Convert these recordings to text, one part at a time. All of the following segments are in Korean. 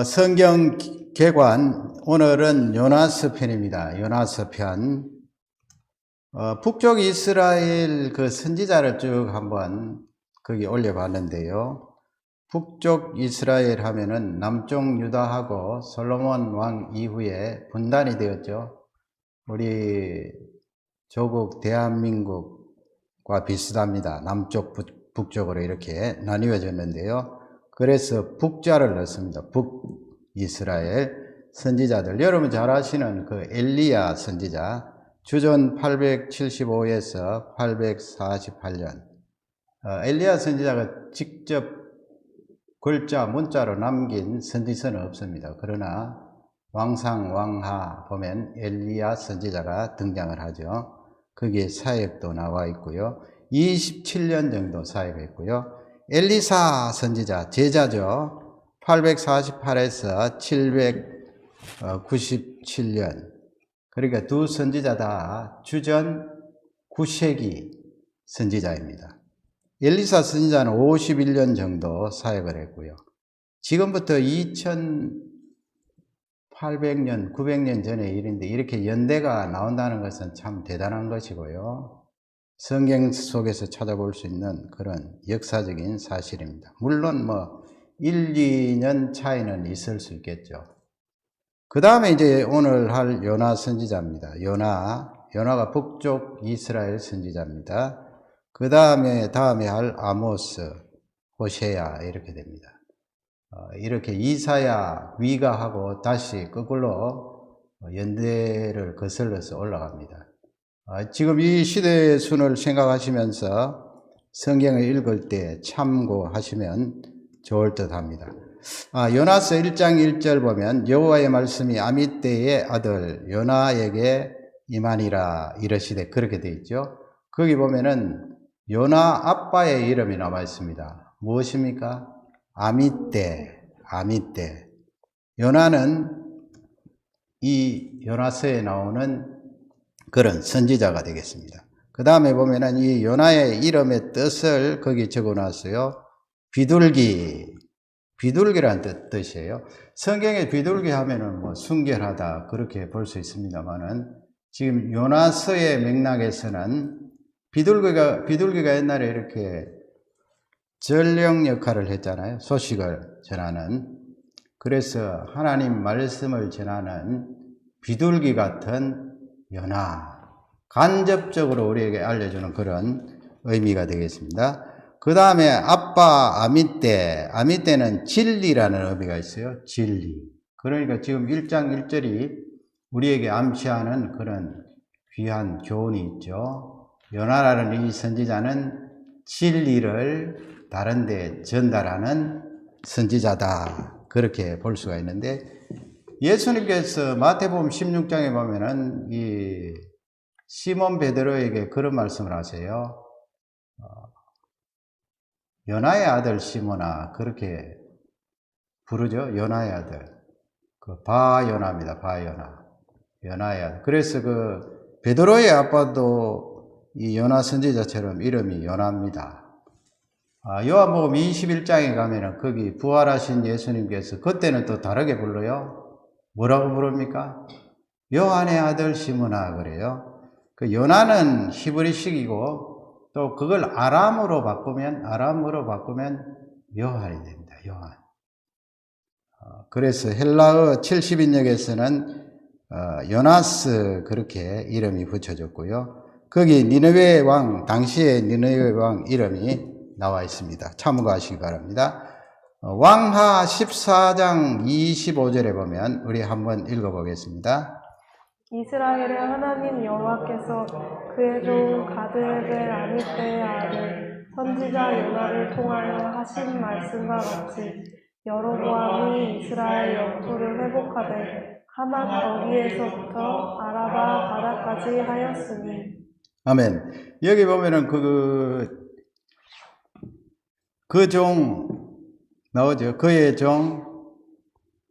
성경 개관, 오늘은 요나서 편입니다. 요나서 편. 북쪽 이스라엘 그 선지자를 쭉 한번 거기 올려봤는데요. 북쪽 이스라엘 하면은 남쪽 유다하고 솔로몬 왕 이후에 분단이 되었죠. 우리 조국 대한민국과 비슷합니다. 남쪽, 북쪽으로 이렇게 나뉘어졌는데요. 그래서 북자를 넣습니다. 북이스라엘 선지자들. 여러분 잘 아시는 그 엘리야 선지자, 주전 875에서 848년. 엘리야 선지자가 직접 글자, 문자로 남긴 선지서는 없습니다. 그러나 왕상, 왕하 보면 엘리야 선지자가 등장을 하죠. 거기에 사역도 나와 있고요. 27년 정도 사역했고요. 엘리사 선지자, 제자죠. 848에서 797년. 그러니까 두 선지자 다 주전 9세기 선지자입니다. 엘리사 선지자는 51년 정도 사역을 했고요. 지금부터 2800년, 900년 전의 일인데 이렇게 연대가 나온다는 것은 참 대단한 것이고요. 성경 속에서 찾아볼 수 있는 그런 역사적인 사실입니다. 물론 1, 2년 차이는 있을 수 있겠죠. 그 다음에 이제 오늘 할 요나 선지자입니다. 요나가 북쪽 이스라엘 선지자입니다. 그 다음에 할 아모스, 호세야 이렇게 됩니다. 이렇게 이사야, 위가하고 다시 거꾸로 연대를 거슬러서 올라갑니다. 지금 이 시대의 순을 생각하시면서 성경을 읽을 때 참고하시면 좋을 듯 합니다. 요나서 1장 1절 보면 여호와의 말씀이 아미떼의 아들 요나에게 임하니라 이러시되 그렇게 되어 있죠. 거기 보면은 요나 아빠의 이름이 나와 있습니다. 무엇입니까? 아미떼. 요나는 이 요나서에 나오는 그런 선지자가 되겠습니다. 그 다음에 보면은 이 요나의 이름의 뜻을 거기 적어 놨어요. 비둘기라는 뜻이에요. 성경에 비둘기 하면은 순결하다 그렇게 볼 수 있습니다만은 지금 요나서의 맥락에서는 비둘기가 옛날에 이렇게 전령 역할을 했잖아요. 소식을 전하는. 그래서 하나님 말씀을 전하는 비둘기 같은 요나, 간접적으로 우리에게 알려주는 그런 의미가 되겠습니다. 그 다음에 아빠 아미떼는 진리라는 의미가 있어요. 진리. 그러니까 지금 1장 1절이 우리에게 암시하는 그런 귀한 교훈이 있죠. 요나라는 이 선지자는 진리를 다른 데 전달하는 선지자다. 그렇게 볼 수가 있는데 예수님께서 마태복음 16장에 보면은 이 시몬 베드로에게 그런 말씀을 하세요. 요나의 아들 시몬아 그렇게 부르죠. 요나의 아들. 그 바요나입니다. 요나의 아들. 그래서 그 베드로의 아빠도 이 요나 선지자처럼 이름이 요나입니다. 요한복음 21장에 가면은 거기 부활하신 예수님께서 그때는 또 다르게 불러요. 뭐라고 부릅니까? 요한의 아들 시므나 그래요. 그 요나는 히브리식이고 또 그걸 아람으로 바꾸면 요한이 됩니다. 요한. 그래서 헬라어 70인역에서는 요나스 그렇게 이름이 붙여졌고요. 거기 니느웨 왕, 당시의 니느웨 왕 이름이 나와 있습니다. 참고하시기 바랍니다. 왕하 14장 25절에 보면 우리 한번 읽어보겠습니다. 이스라엘의 하나님 여호와께서 그의 종 가드헤벨 아미떼의 아들 선지자 요나를 통하여 하신 말씀과 같이 여로보암이 이스라엘 영토를 회복하되 하맛 거기에서부터 아라바 바다까지 하였으니. 아멘. 여기 보면은 그 종 나오죠. 그의 종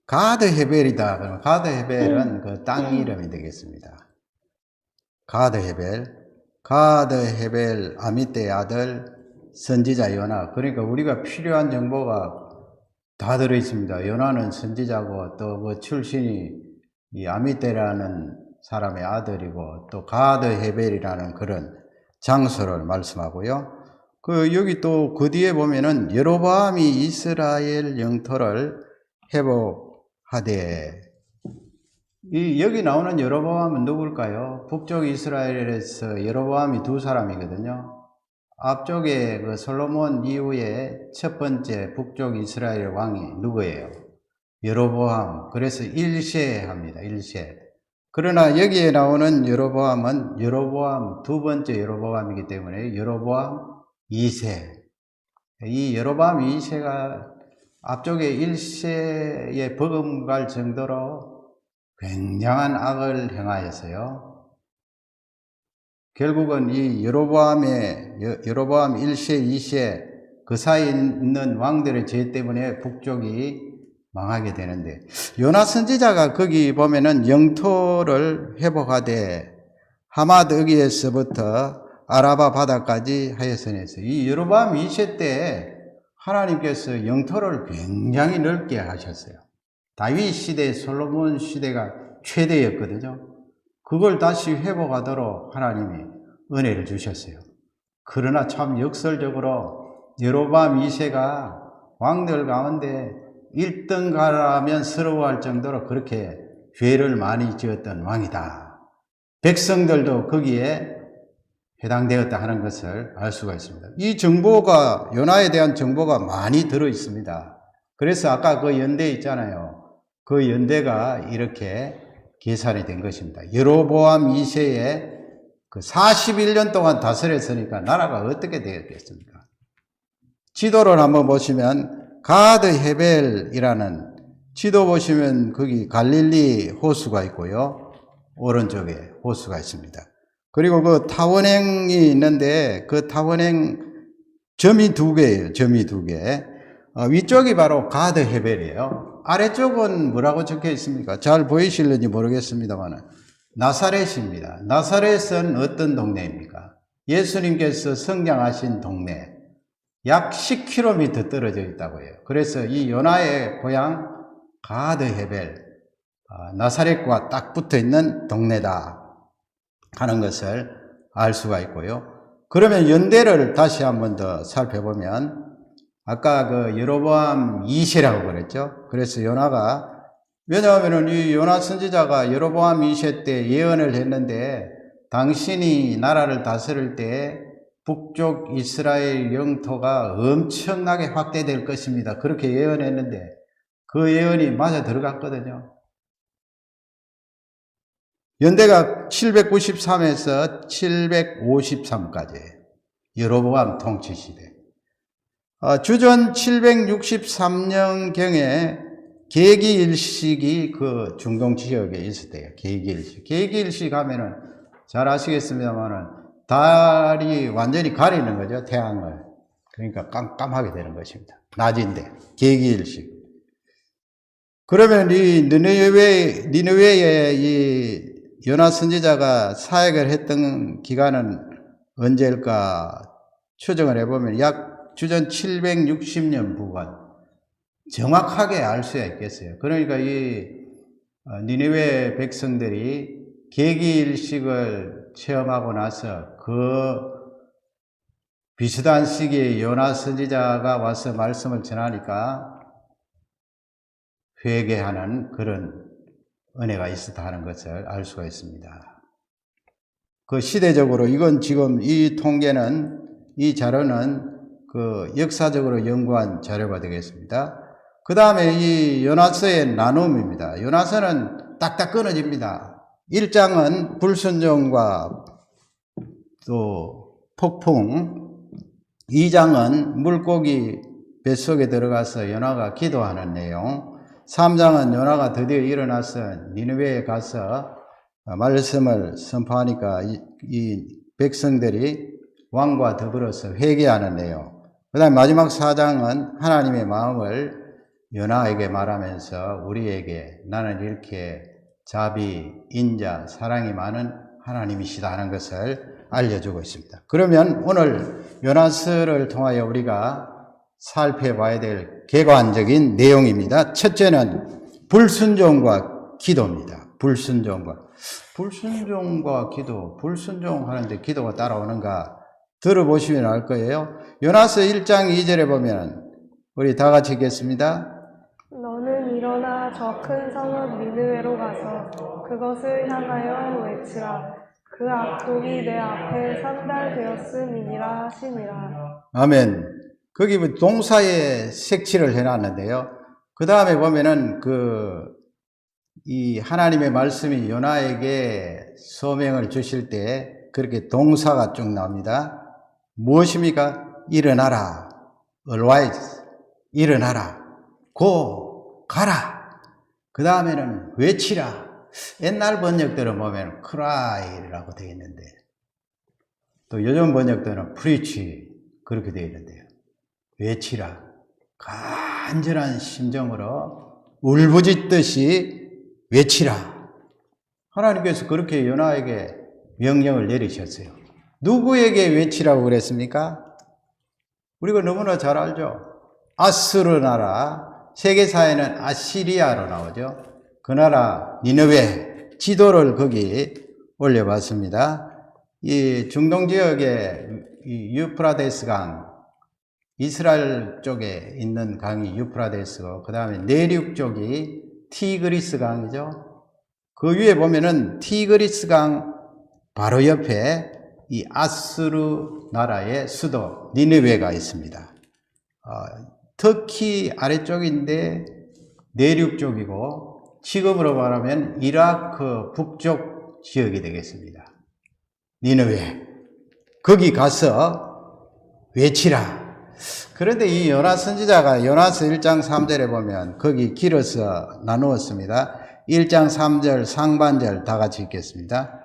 가드헤벨이다. 그러면 가드헤벨은 그 땅 이름이 되겠습니다. 가드헤벨 아미떼의 아들 선지자 요나. 그러니까 우리가 필요한 정보가 다 들어있습니다. 요나는 선지자고 또 그 출신이 이 아미떼라는 사람의 아들이고 또 가드 헤벨이라는 그런 장소를 말씀하고요. 여기 또 그 뒤에 보면은 여로보암이 이스라엘 영토를 회복하되, 여기 나오는 여로보암은 누굴까요? 북쪽 이스라엘에서 여로보암이 두 사람이거든요. 앞쪽에 그 솔로몬 이후에 첫 번째 북쪽 이스라엘 왕이 누구예요? 여로보암. 그래서 1세 합니다. 1세. 그러나 여기에 나오는 여로보암은 여로보암 두 번째 여로보암이기 때문에 여로보암 2세. 이 여로보암 2세가 앞쪽에 1세에 버금갈 정도로 굉장한 악을 행하였어요. 결국은 이 여로보암 1세, 2세 그 사이에 있는 왕들의 죄 때문에 북쪽이 망하게 되는데, 요나 선지자가 거기 보면은 영토를 회복하되 하마드기에서부터 아라바 바다까지 하여선에서, 이 여로보암 2세 때 하나님께서 영토를 굉장히 넓게 하셨어요. 다윗 시대, 솔로몬 시대가 최대였거든요. 그걸 다시 회복하도록 하나님이 은혜를 주셨어요. 그러나 참 역설적으로 여로보암 2세가 왕들 가운데 1등가라면 서러워할 정도로 그렇게 죄를 많이 지었던 왕이다. 백성들도 거기에 해당되었다 하는 것을 알 수가 있습니다. 이 정보가, 요나에 대한 정보가 많이 들어 있습니다. 그래서 아까 그 연대 있잖아요. 그 연대가 이렇게 계산이 된 것입니다. 여로보암 2세에 그 41년 동안 다스렸으니까 나라가 어떻게 되었겠습니까? 지도를 한번 보시면 가드 헤벨이라는 지도 보시면 거기 갈릴리 호수가 있고요. 오른쪽에 호수가 있습니다. 그리고 그 타원행이 있는데 그 타원행 점이 두 개예요. 점이 두 개. 위쪽이 바로 가드 헤벨이에요. 아래쪽은 뭐라고 적혀 있습니까? 잘 보이실는지 모르겠습니다만 나사렛입니다. 나사렛은 어떤 동네입니까? 예수님께서 성장하신 동네, 약 10km 떨어져 있다고 해요. 그래서 이 요나의 고향 가드 헤벨, 나사렛과 딱 붙어 있는 동네다 하는 것을 알 수가 있고요. 그러면 연대를 다시 한 번 더 살펴보면, 아까 그 여로보암 2세라고 그랬죠. 그래서 요나가, 왜냐하면 이 요나 선지자가 여로보암 2세 때 예언을 했는데, 당신이 나라를 다스릴 때 북쪽 이스라엘 영토가 엄청나게 확대될 것입니다. 그렇게 예언했는데 그 예언이 맞아 들어갔거든요. 연대가 793에서 753까지 여로보암 통치 시대. 주전 763년경에 계기일식이 그 중동 지역에 있었대요. 계기일식. 계기일식 하면은 잘 아시겠습니다만은 달이 완전히 가리는 거죠. 태양을. 그러니까 깜깜하게 되는 것입니다. 낮인데. 계기일식. 그러면 이 니느웨에 이 요나 선지자가 사역을 했던 기간은 언제일까 추정을 해보면 약 주전 760년 부근. 정확하게 알 수가 있겠어요. 그러니까 이 니느웨 백성들이 계기일식을 체험하고 나서 그 비슷한 시기에 요나 선지자가 와서 말씀을 전하니까 회개하는 그런 은혜가 있었다 하는 것을 알 수가 있습니다. 그 시대적으로 이건 지금 이 통계는, 이 자료는 그 역사적으로 연구한 자료가 되겠습니다. 그 다음에 이 요나서의 나눔입니다. 요나서는 딱딱 끊어집니다. 1장은 불순종과 또 폭풍, 2장은 물고기 뱃속에 들어가서 요나가 기도하는 내용, 3장은 요나가 드디어 일어나서 니느웨에 가서 말씀을 선포하니까 이 백성들이 왕과 더불어서 회개하는 내용, 그 다음에 마지막 4장은 하나님의 마음을 요나에게 말하면서 우리에게 나는 이렇게 자비, 인자, 사랑이 많은 하나님이시다 하는 것을 알려주고 있습니다. 그러면 오늘 요나서를 통하여 우리가 살펴봐야 될 객관적인 내용입니다. 첫째는 불순종과 기도입니다. 불순종과 기도. 불순종하는데 기도가 따라오는가? 들어보시면 알 거예요. 요나서 1장 2절에 보면 우리 다 같이 읽겠습니다. 너는 일어나 저 큰 성읍 니느웨로 가서 그것을 향하여 외치라. 그 악독이 내 앞에 산달되었음이니라 하시니라. 아멘. 거기 동사에 색칠을 해놨는데요. 그 다음에 보면은 이 하나님의 말씀이 요나에게 소명을 주실 때 그렇게 동사가 쭉 나옵니다. 무엇입니까? 일어나라. arise. 일어나라. go. 가라. 그 다음에는 외치라. 옛날 번역들은 보면 cry라고 되어 있는데 또 요즘 번역들은 preach 그렇게 되어 있는데요. 외치라. 간절한 심정으로 울부짖듯이 외치라. 하나님께서 그렇게 요나에게 명령을 내리셨어요. 누구에게 외치라고 그랬습니까? 우리가 너무나 잘 알죠. 아수르 나라, 세계사에는 아시리아로 나오죠. 그 나라 니느웨 지도를 거기 올려봤습니다. 이 중동 지역에 이 유프라데스 강, 이스라엘 쪽에 있는 강이 유프라데스고 그 다음에 내륙 쪽이 티그리스 강이죠. 그 위에 보면은 티그리스 강 바로 옆에 이 아수르 나라의 수도 니느웨가 있습니다. 터키 아래쪽인데 내륙 쪽이고 지금으로 말하면 이라크 북쪽 지역이 되겠습니다. 니느웨. 거기 가서 외치라. 그런데 이 요나 선지자가 요나서 1장 3절에 보면 거기 길어서 나누었습니다. 1장 3절 상반절 다 같이 읽겠습니다.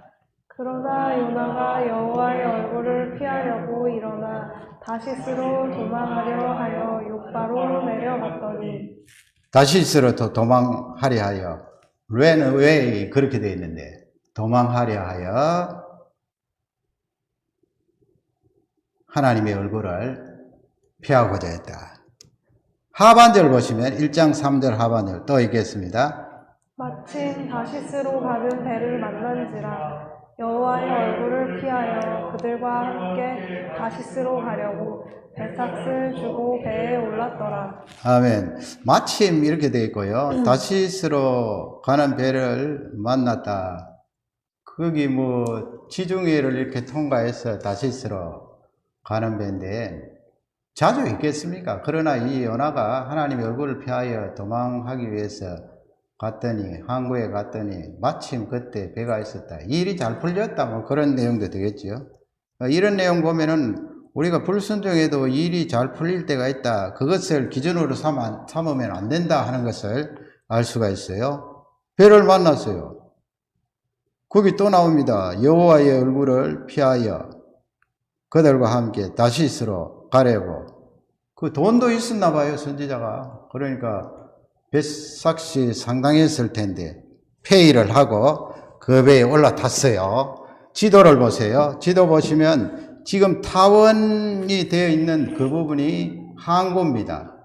그러나 요나가 여호와의 얼굴을 피하려고 일어나 다시스로 도망하려 하여 욥바로 내려갔더니 다시스로 도망하려 하여 ran away 그렇게 되어 있는데 도망하려 하여 하나님의 얼굴을 피하고자 했다. 하반절 보시면 1장 3절 하반절 또 읽겠습니다. 마침 다시스로 가는 배를 만난지라 여호와의 얼굴을 피하여 그들과 함께 다시스로 가려고 배삭을 주고 배에 올랐더라. 아멘. 마침 이렇게 되어 있고요. 다시스로 가는 배를 만났다. 거기 지중해를 이렇게 통과해서 다시스로 가는 배인데 자주 있겠습니까? 그러나 이 요나가 하나님의 얼굴을 피하여 도망하기 위해서 항구에 갔더니 마침 그때 배가 있었다. 일이 잘 풀렸다. 그런 내용도 되겠죠. 이런 내용 보면은 우리가 불순종해도 일이 잘 풀릴 때가 있다. 그것을 기준으로 삼으면 안 된다 하는 것을 알 수가 있어요. 배를 만났어요. 거기 또 나옵니다. 여호와의 얼굴을 피하여 그들과 함께 다시스로 가려고. 그 돈도 있었나 봐요, 선지자가. 그러니까 배삭시 상당했을 텐데 페이를 하고 그 배에 올라탔어요. 지도를 보세요. 지도 보시면 지금 타원이 되어 있는 그 부분이 항구입니다.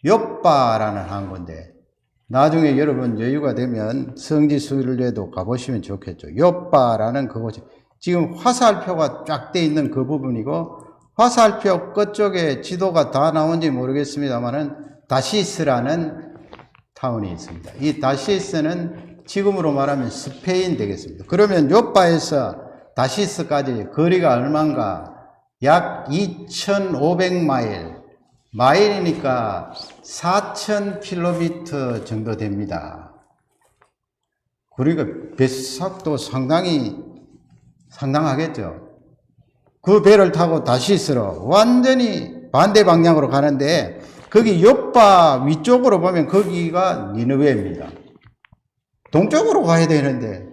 욥바라는 항구인데 나중에 여러분 여유가 되면 성지순례도 가보시면 좋겠죠. 욥바라는 그곳이 지금 화살표가 쫙 돼 있는 그 부분이고 화살표 끝쪽에 지도가 다 나온지 모르겠습니다만은 다시스라는 타운이 있습니다. 이 다시스는 지금으로 말하면 스페인 되겠습니다. 그러면 욥바에서 다시스까지 거리가 얼마인가? 약 2,500마일. 마일이니까 4,000km 정도 됩니다. 그러니까 배삭도 상당하겠죠. 그 배를 타고 다시스로 완전히 반대 방향으로 가는데 거기 욥바 위쪽으로 보면 거기가 니느웨입니다. 동쪽으로 가야 되는데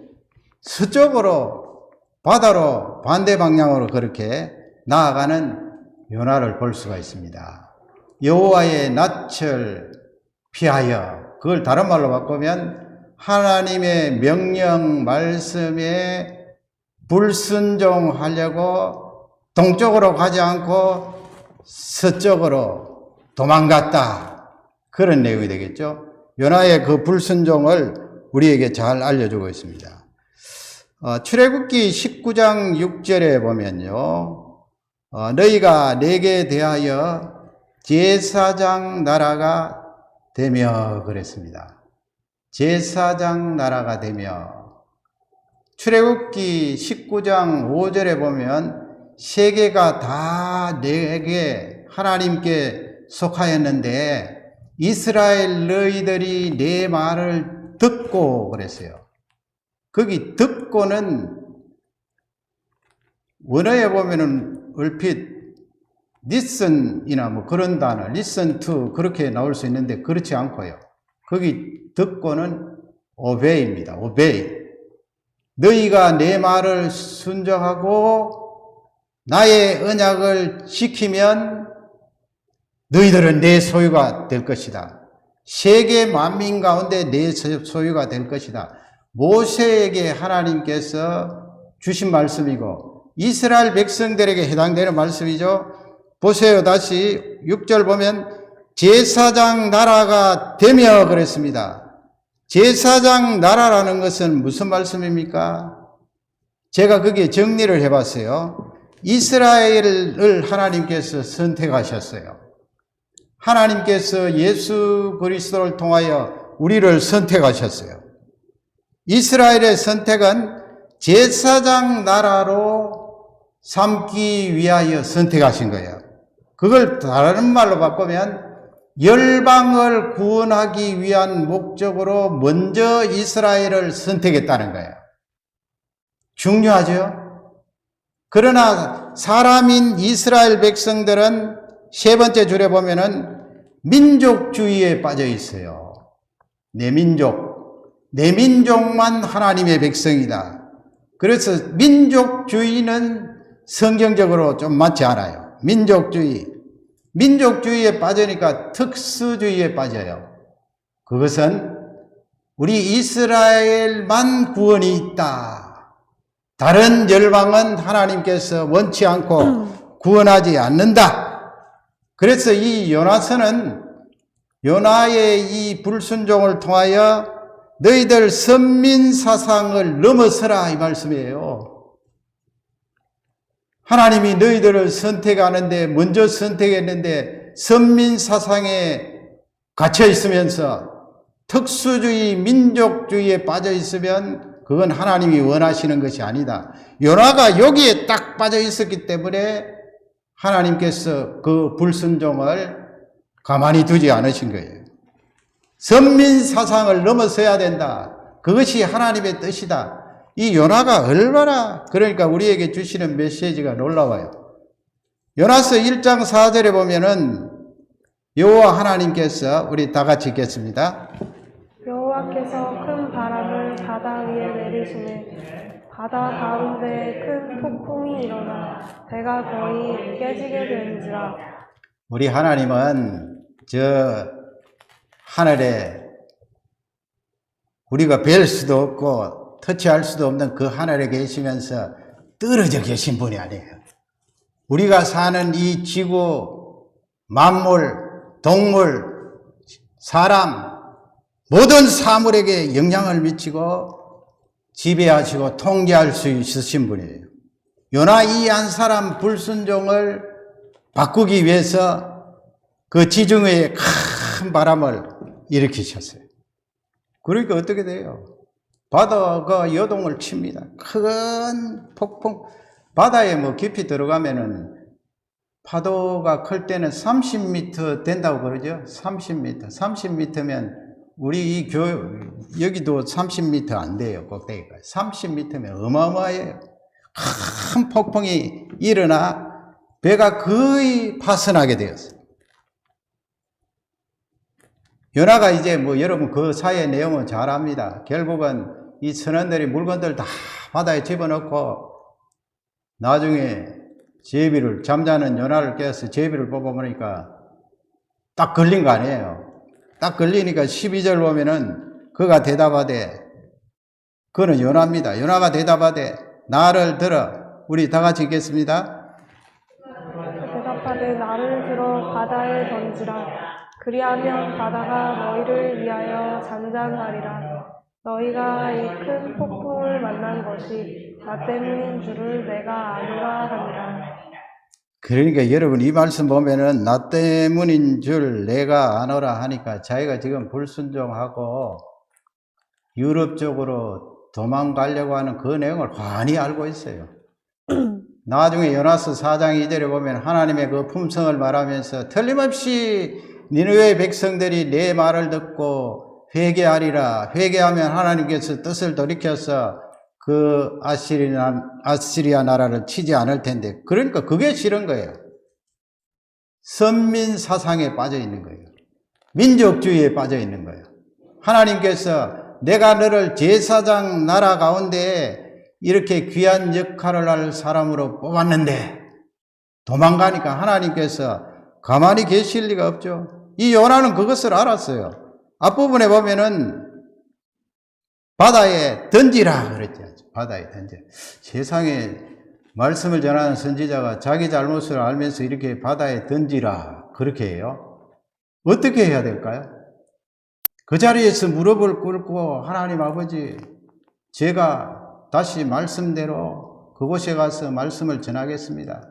서쪽으로 바다로 반대 방향으로 그렇게 나아가는 요나를 볼 수가 있습니다. 여호와의 낯을 피하여, 그걸 다른 말로 바꾸면 하나님의 명령 말씀에 불순종하려고 동쪽으로 가지 않고 서쪽으로 도망갔다. 그런 내용이 되겠죠. 요나의 그 불순종을 우리에게 잘 알려주고 있습니다. 출애굽기 19장 6절에 보면요. 너희가 내게 대하여 제사장 나라가 되며 그랬습니다. 제사장 나라가 되며. 출애굽기 19장 5절에 보면 세계가 다 내게 하나님께 속하였는데 이스라엘 너희들이 내 말을 듣고 그랬어요. 거기 듣고는 원어에 보면은 얼핏 listen이나 뭐 그런 단어, listen to 그렇게 나올 수 있는데 그렇지 않고요. 거기 듣고는 obey입니다. obey. 너희가 내 말을 순종하고 나의 언약을 지키면 너희들은 내 소유가 될 것이다. 세계 만민 가운데 내 소유가 될 것이다. 모세에게 하나님께서 주신 말씀이고 이스라엘 백성들에게 해당되는 말씀이죠. 보세요. 다시 6절 보면 제사장 나라가 되며 그랬습니다. 제사장 나라라는 것은 무슨 말씀입니까? 제가 거기에 정리를 해봤어요. 이스라엘을 하나님께서 선택하셨어요. 하나님께서 예수 그리스도를 통하여 우리를 선택하셨어요. 이스라엘의 선택은 제사장 나라로 삼기 위하여 선택하신 거예요. 그걸 다른 말로 바꾸면 열방을 구원하기 위한 목적으로 먼저 이스라엘을 선택했다는 거예요. 중요하죠? 그러나 사람인 이스라엘 백성들은 세 번째 줄에 보면은 민족주의에 빠져 있어요. 내 민족만 하나님의 백성이다. 그래서 민족주의는 성경적으로 좀 맞지 않아요. 민족주의에 빠지니까 특수주의에 빠져요. 그것은 우리 이스라엘만 구원이 있다. 다른 열방은 하나님께서 원치 않고 구원하지 않는다. 그래서 이 요나서는 요나의 이 불순종을 통하여 너희들 선민 사상을 넘어서라 이 말씀이에요. 하나님이 너희들을 선택하는데 먼저 선택했는데 선민 사상에 갇혀 있으면서 특수주의, 민족주의에 빠져 있으면 그건 하나님이 원하시는 것이 아니다. 요나가 여기에 딱 빠져 있었기 때문에 하나님께서 그 불순종을 가만히 두지 않으신 거예요. 선민 사상을 넘어서야 된다. 그것이 하나님의 뜻이다. 이 요나가 얼마나 그러니까 우리에게 주시는 메시지가 놀라워요. 요나서 1장 4절에 보면은 여호와 하나님께서 우리 다 같이 읽겠습니다. 여호와께서 큰 바람을 바다 위에 내리시매 바다 가운데 큰 폭풍이 일어나 배가 거의 깨지게 되는지라. 우리 하나님은 저 하늘에 우리가 뵐 수도 없고 터치할 수도 없는 그 하늘에 계시면서 떨어져 계신 분이 아니에요. 우리가 사는 이 지구, 만물, 동물, 사람, 모든 사물에게 영향을 미치고 지배하시고 통제할 수 있으신 분이에요. 요나 이 한 사람 불순종을 바꾸기 위해서 그 지중 위에 큰 바람을 일으키셨어요. 그러니까 어떻게 돼요? 바다가 여동을 칩니다. 큰 폭풍, 바다에 뭐 깊이 들어가면은 파도가 클 때는 30m 된다고 그러죠? 30m. 30m면 우리 이 여기도 30m 안 돼요. 꼭대기가. 30m면 어마어마해요. 큰 폭풍이 일어나 배가 거의 파선하게 되었어요. 요나가 이제 뭐 여러분 그 사이의 내용은 잘 압니다. 결국은 이 선원들이 물건들 다 바다에 집어넣고 나중에 제비를 잠자는 요나를 깨서 제비를 뽑아보니까 딱 걸린 거 아니에요. 딱 걸리니까 12절 보면은 그가 대답하되 그는 요나입니다. 요나가 대답하되 나를 들어 우리 다 같이 읽겠습니다. 대답하되 나를 들어 바다에 던지라. 그리하면 바다가 너희를 위하여 잠잠하리라. 너희가 이 큰 폭풍을 만난 것이 나 때문인 줄을 내가 아노라 하니라. 그러니까 여러분 이 말씀 보면은 나 때문인 줄 내가 아노라 하니까 자기가 지금 불순종하고 유럽 쪽으로 도망가려고 하는 그 내용을 환히 알고 있어요. 나중에 요나서 4장 2절에 보면 하나님의 그 품성을 말하면서 틀림없이 니느웨 백성들이 내 말을 듣고 회개하리라. 회개하면 하나님께서 뜻을 돌이켜서 그 아시리아 나라를 치지 않을 텐데, 그러니까 그게 싫은 거예요. 선민 사상에 빠져 있는 거예요. 민족주의에 빠져 있는 거예요. 하나님께서 내가 너를 제사장 나라 가운데 이렇게 귀한 역할을 할 사람으로 뽑았는데 도망가니까 하나님께서 가만히 계실 리가 없죠. 이 요나는 그것을 알았어요. 앞부분에 보면은 바다에 던지라 그랬죠. 바다에 던져. 세상에 말씀을 전하는 선지자가 자기 잘못을 알면서 이렇게 바다에 던지라 그렇게 해요? 어떻게 해야 될까요? 그 자리에서 무릎을 꿇고 하나님 아버지, 제가 다시 말씀대로 그곳에 가서 말씀을 전하겠습니다.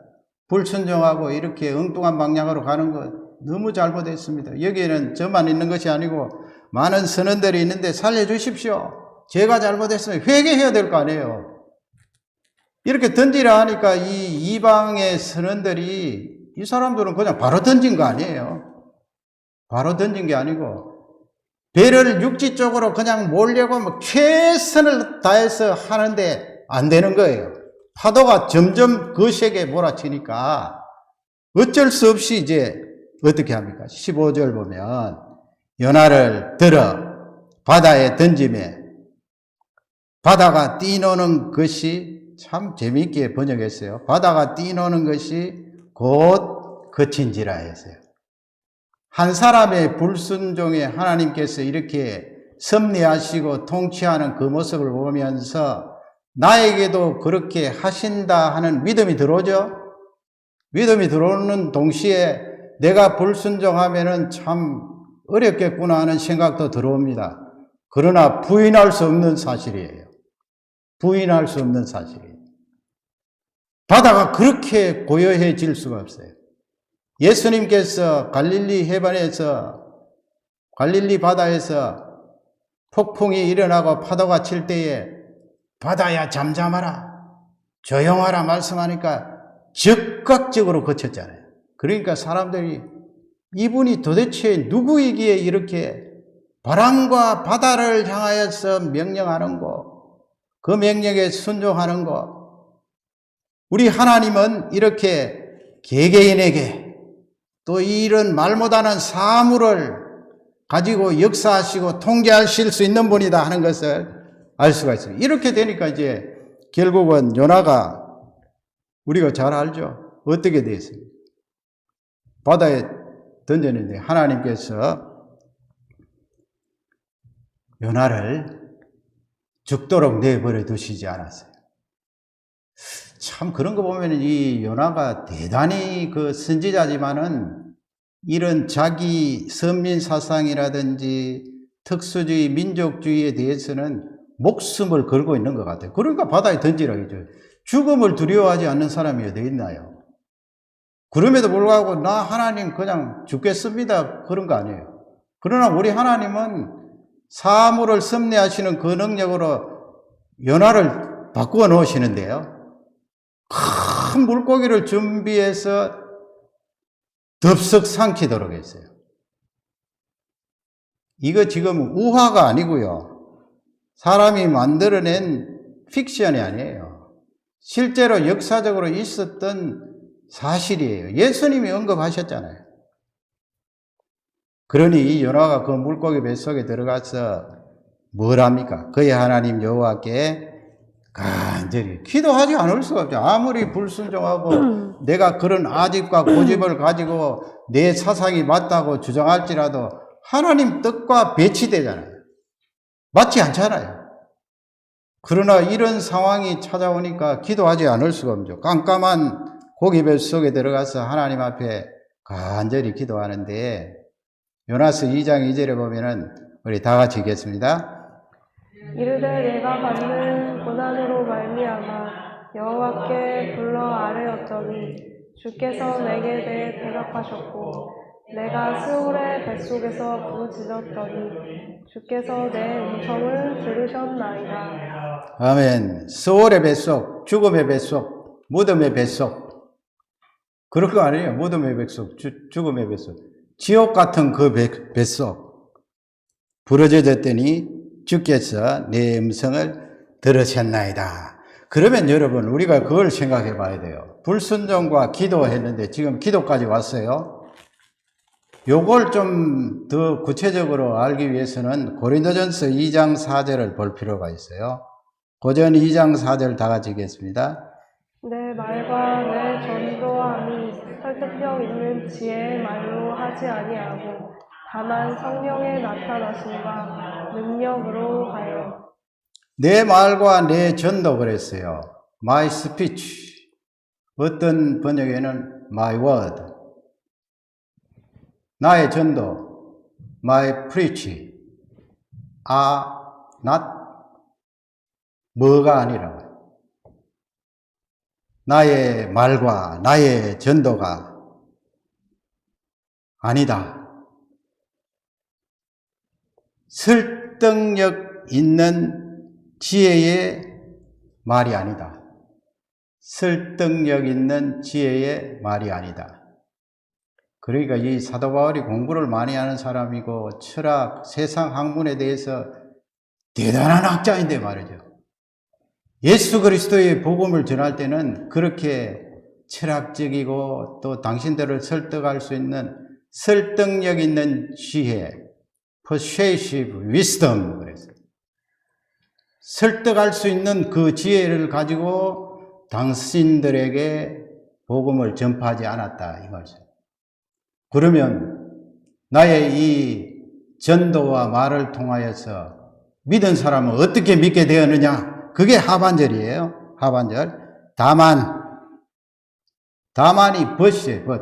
불순종하고 이렇게 엉뚱한 방향으로 가는 것 너무 잘못했습니다. 여기에는 저만 있는 것이 아니고 많은 선원들이 있는데 살려주십시오. 제가 잘못했으면 회개해야 될 거 아니에요. 이렇게 던지라 하니까 이 이방의 선원들이, 이 사람들은 그냥 바로 던진 거 아니에요. 바로 던진 게 아니고 배를 육지 쪽으로 그냥 몰려고 뭐 최선을 다해서 하는데 안 되는 거예요. 파도가 점점 거세게 몰아치니까 어쩔 수 없이 이제 어떻게 합니까? 15절 보면 요나를 들어 바다에 던지매 바다가 뛰노는 것이, 참 재미있게 번역했어요. 바다가 뛰노는 것이 곧 그친지라 했어요. 한 사람의 불순종에 하나님께서 이렇게 섭리하시고 통치하는 그 모습을 보면서 나에게도 그렇게 하신다 하는 믿음이 들어오죠. 믿음이 들어오는 동시에 내가 불순종하면은 참 어렵겠구나 하는 생각도 들어옵니다. 그러나 부인할 수 없는 사실이에요. 부인할 수 없는 사실이에요. 바다가 그렇게 고요해질 수가 없어요. 예수님께서 갈릴리 해변에서, 갈릴리 바다에서 폭풍이 일어나고 파도가 칠 때에 바다야 잠잠하라, 조용하라 말씀하니까 즉각적으로 그쳤잖아요. 그러니까 사람들이 이분이 도대체 누구이기에 이렇게 바람과 바다를 향하여서 명령하는 거, 그 명령에 순종하는 거. 우리 하나님은 이렇게 개개인에게 또 이런 말 못하는 사물을 가지고 역사하시고 통제하실 수 있는 분이다 하는 것을 알 수가 있습니다. 이렇게 되니까 이제 결국은 요나가 우리가 잘 알죠. 어떻게 되었습니까? 바다에 던졌는데 하나님께서 요나를 죽도록 내버려 두시지 않았어요. 참 그런 거 보면 이 요나가 대단히 그 선지자지만은 이런 자기 선민 사상이라든지 특수주의, 민족주의에 대해서는 목숨을 걸고 있는 것 같아요. 그러니까 바다에 던지라고 했죠. 죽음을 두려워하지 않는 사람이 어디 있나요? 그럼에도 불구하고 나 하나님 그냥 죽겠습니다, 그런 거 아니에요. 그러나 우리 하나님은 사물을 섭리하시는 그 능력으로 요나를 바꾸어 놓으시는데요, 큰 물고기를 준비해서 덥석 삼키도록 했어요. 이거 지금 우화가 아니고요, 사람이 만들어낸 픽션이 아니에요. 실제로 역사적으로 있었던 사실이에요. 예수님이 언급하셨잖아요. 그러니 이 요나가 그 물고기 뱃속에 들어가서 뭘 합니까? 그의 하나님 여호와께 간절히 기도하지 않을 수가 없죠. 아무리 불순종하고 내가 그런 아집과 고집을 가지고 내 사상이 맞다고 주장할지라도 하나님 뜻과 배치되잖아요. 맞지 않잖아요. 그러나 이런 상황이 찾아오니까 기도하지 않을 수가 없죠. 깜깜한 고기 뱃속에 들어가서 하나님 앞에 간절히 기도하는데 요나스 2장 2절에 보면은 우리 다 같이 읽겠습니다. 이르되 내가 받는 고난으로 말미암아 여호와께 불러 아뢰었더니 주께서 내게 대해 대답하셨고 내가 스올의 뱃속에서 부르짖었더니 주께서 내 음성을 들으셨나이다. 아멘. 스올의 뱃속, 죽음의 뱃속, 무덤의 뱃속. 그럴 거 아니에요. 무덤의 뱃속, 죽음의 뱃속. 지옥 같은 그 뱃속. 부러져졌더니 주께서 내 음성을 들으셨나이다. 그러면 여러분, 우리가 그걸 생각해 봐야 돼요. 불순종과 기도했는데 지금 기도까지 왔어요. 요걸 좀 더 구체적으로 알기 위해서는 고린도전서 2장 4절을 볼 필요가 있어요. 고전 2장 4절 다 같이 읽겠습니다. 내 말과 내 전도함이 설득력 있는 지혜의 말로 하지 아니하고 다만 성령의 나타나심과 능력으로 하여. 내 말과 내 전도 그랬어요. My speech. 어떤 번역에는 my word. 나의 전도. My preach. are not 뭐가 아니라 나의 말과 나의 전도가 아니다. 설득력 있는 지혜의 말이 아니다. 설득력 있는 지혜의 말이 아니다. 그러니까 이 사도 바울이 공부를 많이 하는 사람이고 철학, 세상 학문에 대해서 대단한 학자인데 말이죠. 예수 그리스도의 복음을 전할 때는 그렇게 철학적이고 또 당신들을 설득할 수 있는 설득력 있는 지혜, persuasive wisdom 그래서 설득할 수 있는 그 지혜를 가지고 당신들에게 복음을 전파하지 않았다 이 말이죠. 그러면 나의 이 전도와 말을 통하여서 믿은 사람은 어떻게 믿게 되었느냐? 그게 하반절이에요. 하반절. 다만이 벗이에요. 벗.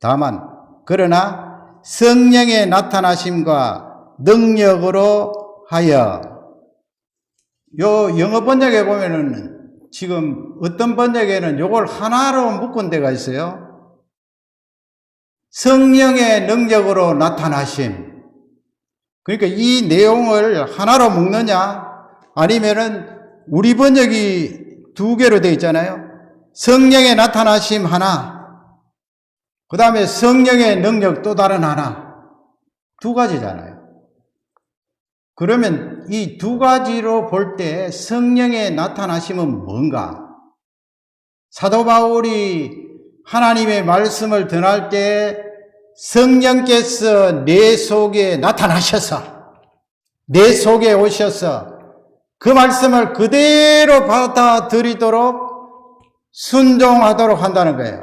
다만. 그러나 성령의 나타나심과 능력으로 하여. 요 영어 번역에 보면은 지금 어떤 번역에는 요걸 하나로 묶은 데가 있어요. 성령의 능력으로 나타나심. 그러니까 이 내용을 하나로 묶느냐? 아니면은 우리 번역이 두 개로 되어 있잖아요. 성령의 나타나심 하나, 그 다음에 성령의 능력 또 다른 하나. 두 가지잖아요. 그러면 이 두 가지로 볼 때 성령의 나타나심은 뭔가? 사도 바울이 하나님의 말씀을 전할 때 성령께서 내 속에 나타나셔서 내 속에 오셔서 그 말씀을 그대로 받아들이도록 순종하도록 한다는 거예요.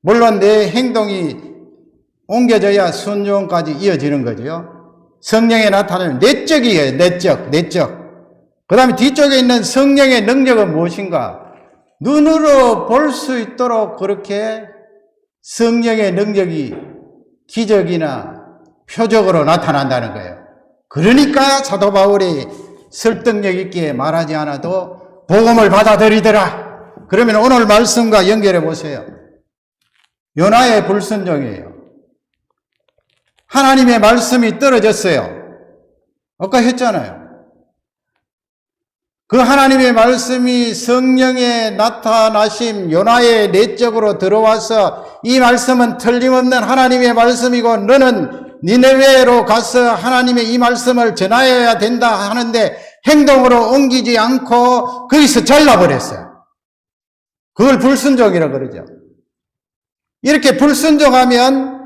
물론 내 행동이 옮겨져야 순종까지 이어지는 거죠. 성령의 나타나는 내적이에요. 내적. 그 다음에 뒤쪽에 있는 성령의 능력은 무엇인가? 눈으로 볼 수 있도록 그렇게 성령의 능력이 기적이나 표적으로 나타난다는 거예요. 그러니까 사도 바울이 설득력 있게 말하지 않아도 복음을 받아들이더라. 그러면 오늘 말씀과 연결해 보세요. 요나의 불순종이에요. 하나님의 말씀이 떨어졌어요. 아까 했잖아요. 그 하나님의 말씀이 성령의 나타나심 요나의 내적으로 들어와서 이 말씀은 틀림없는 하나님의 말씀이고 너는 니네웨로 가서 하나님의 이 말씀을 전하여야 된다 하는데 행동으로 옮기지 않고 거기서 잘라버렸어요. 그걸 불순종이라고 그러죠. 이렇게 불순종하면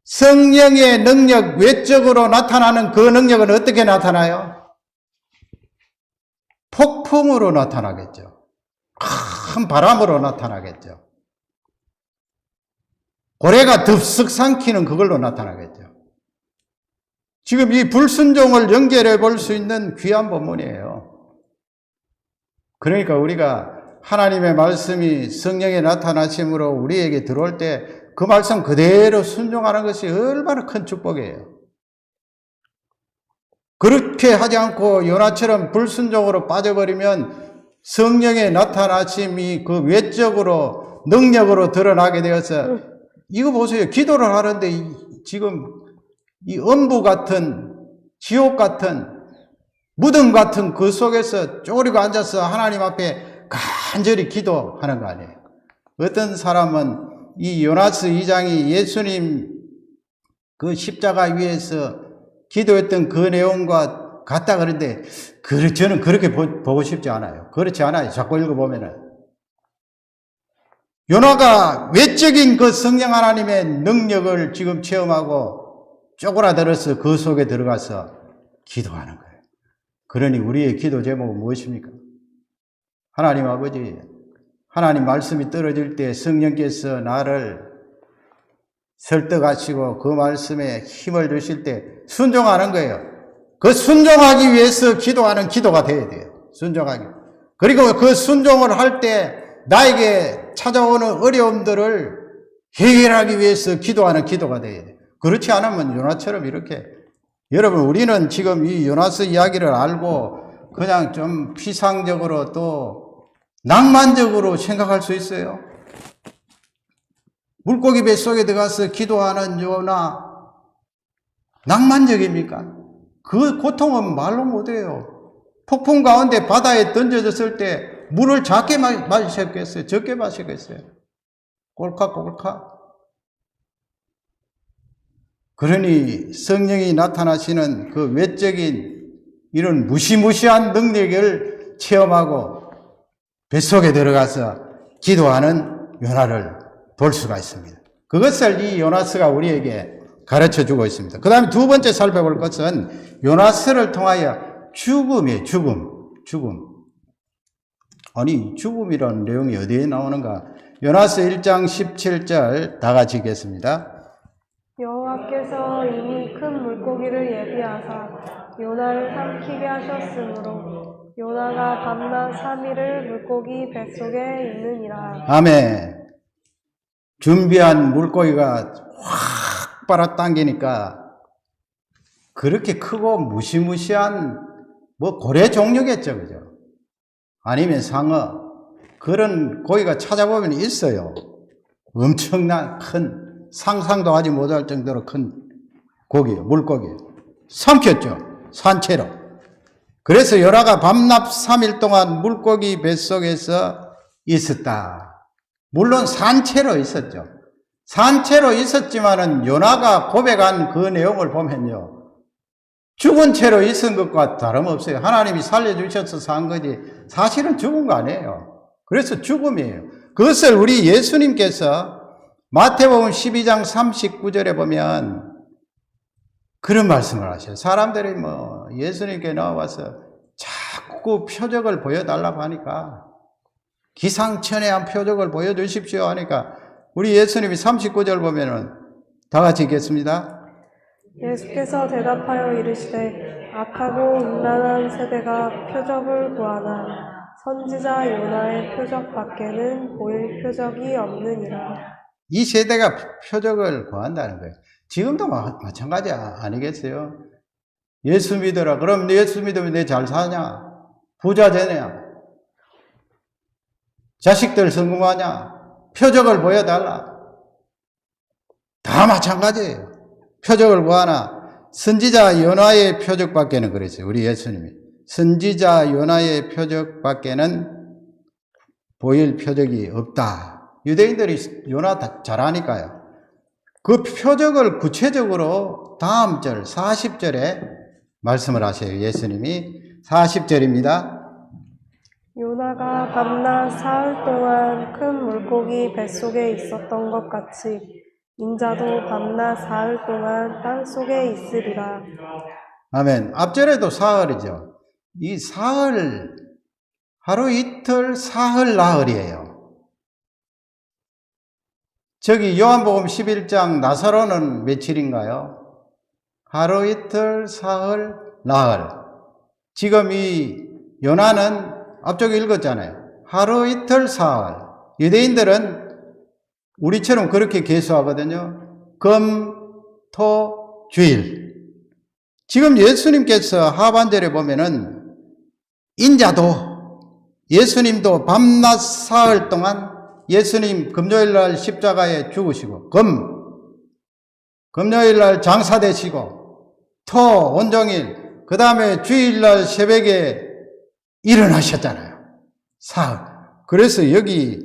성령의 능력 외적으로 나타나는 그 능력은 어떻게 나타나요? 폭풍으로 나타나겠죠. 큰 바람으로 나타나겠죠. 고래가 덥석 삼키는 그걸로 나타나겠죠. 지금 이 불순종을 연결해 볼 수 있는 귀한 본문이에요. 그러니까 우리가 하나님의 말씀이 성령의 나타나심으로 우리에게 들어올 때 그 말씀 그대로 순종하는 것이 얼마나 큰 축복이에요. 그렇게 하지 않고 요나처럼 불순종으로 빠져버리면 성령의 나타나심이 그 외적으로 능력으로 드러나게 되어서 이거 보세요. 기도를 하는데 지금 이 음부 같은 지옥 같은 무덤 같은 그 속에서 쪼그리고 앉아서 하나님 앞에 간절히 기도하는 거 아니에요. 어떤 사람은 이 요나스 2장이 예수님 그 십자가 위에서 기도했던 그 내용과 같다 그러는데 저는 그렇게 보고 싶지 않아요. 그렇지 않아요. 자꾸 읽어보면은 요나가 외적인 그 성령 하나님의 능력을 지금 체험하고 쪼그라들어서 그 속에 들어가서 기도하는 거예요. 그러니 우리의 기도 제목은 무엇입니까? 하나님 아버지, 하나님 말씀이 떨어질 때 성령께서 나를 설득하시고 그 말씀에 힘을 주실 때 순종하는 거예요. 그 순종하기 위해서 기도하는 기도가 돼야 돼요. 순종하기. 그리고 그 순종을 할 때 나에게 찾아오는 어려움들을 해결하기 위해서 기도하는 기도가 돼야 돼요. 그렇지 않으면 요나처럼 이렇게 여러분 우리는 지금 이 요나스 이야기를 알고 그냥 좀 피상적으로 또 낭만적으로 생각할 수 있어요. 물고기 뱃속에 들어가서 기도하는 요나 낭만적입니까? 그 고통은 말로 못해요. 폭풍 가운데 바다에 던져졌을 때 물을 작게 마셨겠어요? 적게 마셨겠어요? 꼴깍꼴깍. 그러니 성령이 나타나시는 그 외적인 이런 무시무시한 능력을 체험하고 뱃속에 들어가서 기도하는 요나를 볼 수가 있습니다. 그것을 이 요나스가 우리에게 가르쳐주고 있습니다. 그 다음에 두 번째 살펴볼 것은 요나스를 통하여 죽음이에요. 죽음. 아니 죽음이라는 내용이 어디에 나오는가? 요나스 1장 17절 다 같이 읽겠습니다. 여호와께서 이미 큰 물고기를 예비하사 요나를 삼키게 하셨으므로 요나가 밤낮 3일을 물고기 뱃속에 있느니라. 아멘. 준비한 물고기가 확 빨아당기니까 그렇게 크고 무시무시한 뭐 고래 종류겠죠, 그죠? 아니면 상어 그런 고기가 찾아보면 있어요. 엄청난 큰 상상도 하지 못할 정도로 큰 고기예요, 물고기예요. 삼켰죠, 산채로. 그래서 요나가 밤낮 3일 동안 물고기 뱃속에서 있었다. 물론 산채로 있었죠. 산채로 있었지만은 요나가 고백한 그 내용을 보면요, 죽은 채로 있은 것과 다름없어요. 하나님이 살려주셔서 산 거지 사실은 죽은 거 아니에요. 그래서 죽음이에요. 그것을 우리 예수님께서 마태복음 12장 39절에 보면 그런 말씀을 하셔요. 사람들이 뭐 예수님께 나와서 자꾸 표적을 보여달라고 하니까, 기상천외한 표적을 보여주십시오 하니까 우리 예수님이 39절 보면은 다 같이 읽겠습니다. 예수께서 대답하여 이르시되 악하고 음란한 세대가 표적을 구하나 선지자 요나의 표적 밖에는 보일 표적이 없느니라. 이 세대가 표적을 구한다는 거예요. 지금도 마찬가지 아니겠어요? 예수 믿어라. 그럼 예수 믿으면 내 잘 사냐? 부자 되냐? 자식들 성공하냐? 표적을 보여달라. 다 마찬가지예요. 표적을 구하나 선지자 요나의 표적밖에는 그랬어요. 우리 예수님이 선지자 요나의 표적밖에는 보일 표적이 없다. 유대인들이 요나 잘 아니까요. 그 표적을 구체적으로 다음 절 40절에 말씀을 하셔요. 예수님이 40절입니다. 요나가 밤낮 사흘 동안 큰 물고기 뱃속에 있었던 것 같이 인자도 밤낮 사흘 동안 땅속에 있으리라. 아멘. 앞절에도 사흘이죠. 이 사흘, 하루 이틀 사흘 나흘이에요. 저기 요한복음 11장 나사로는 며칠인가요? 하루 이틀 사흘 나흘. 지금 이 요나는 앞쪽에 읽었잖아요. 하루 이틀 사흘. 유대인들은 우리처럼 그렇게 계수하거든요. 금, 토, 주일. 지금 예수님께서 하반절에 보면은 인자도 예수님도 밤낮 사흘 동안 예수님 금요일 날 십자가에 죽으시고 금요일 날 장사되시고 토 온종일 그 다음에 주일 날 새벽에 일어나셨잖아요. 사흘. 그래서 여기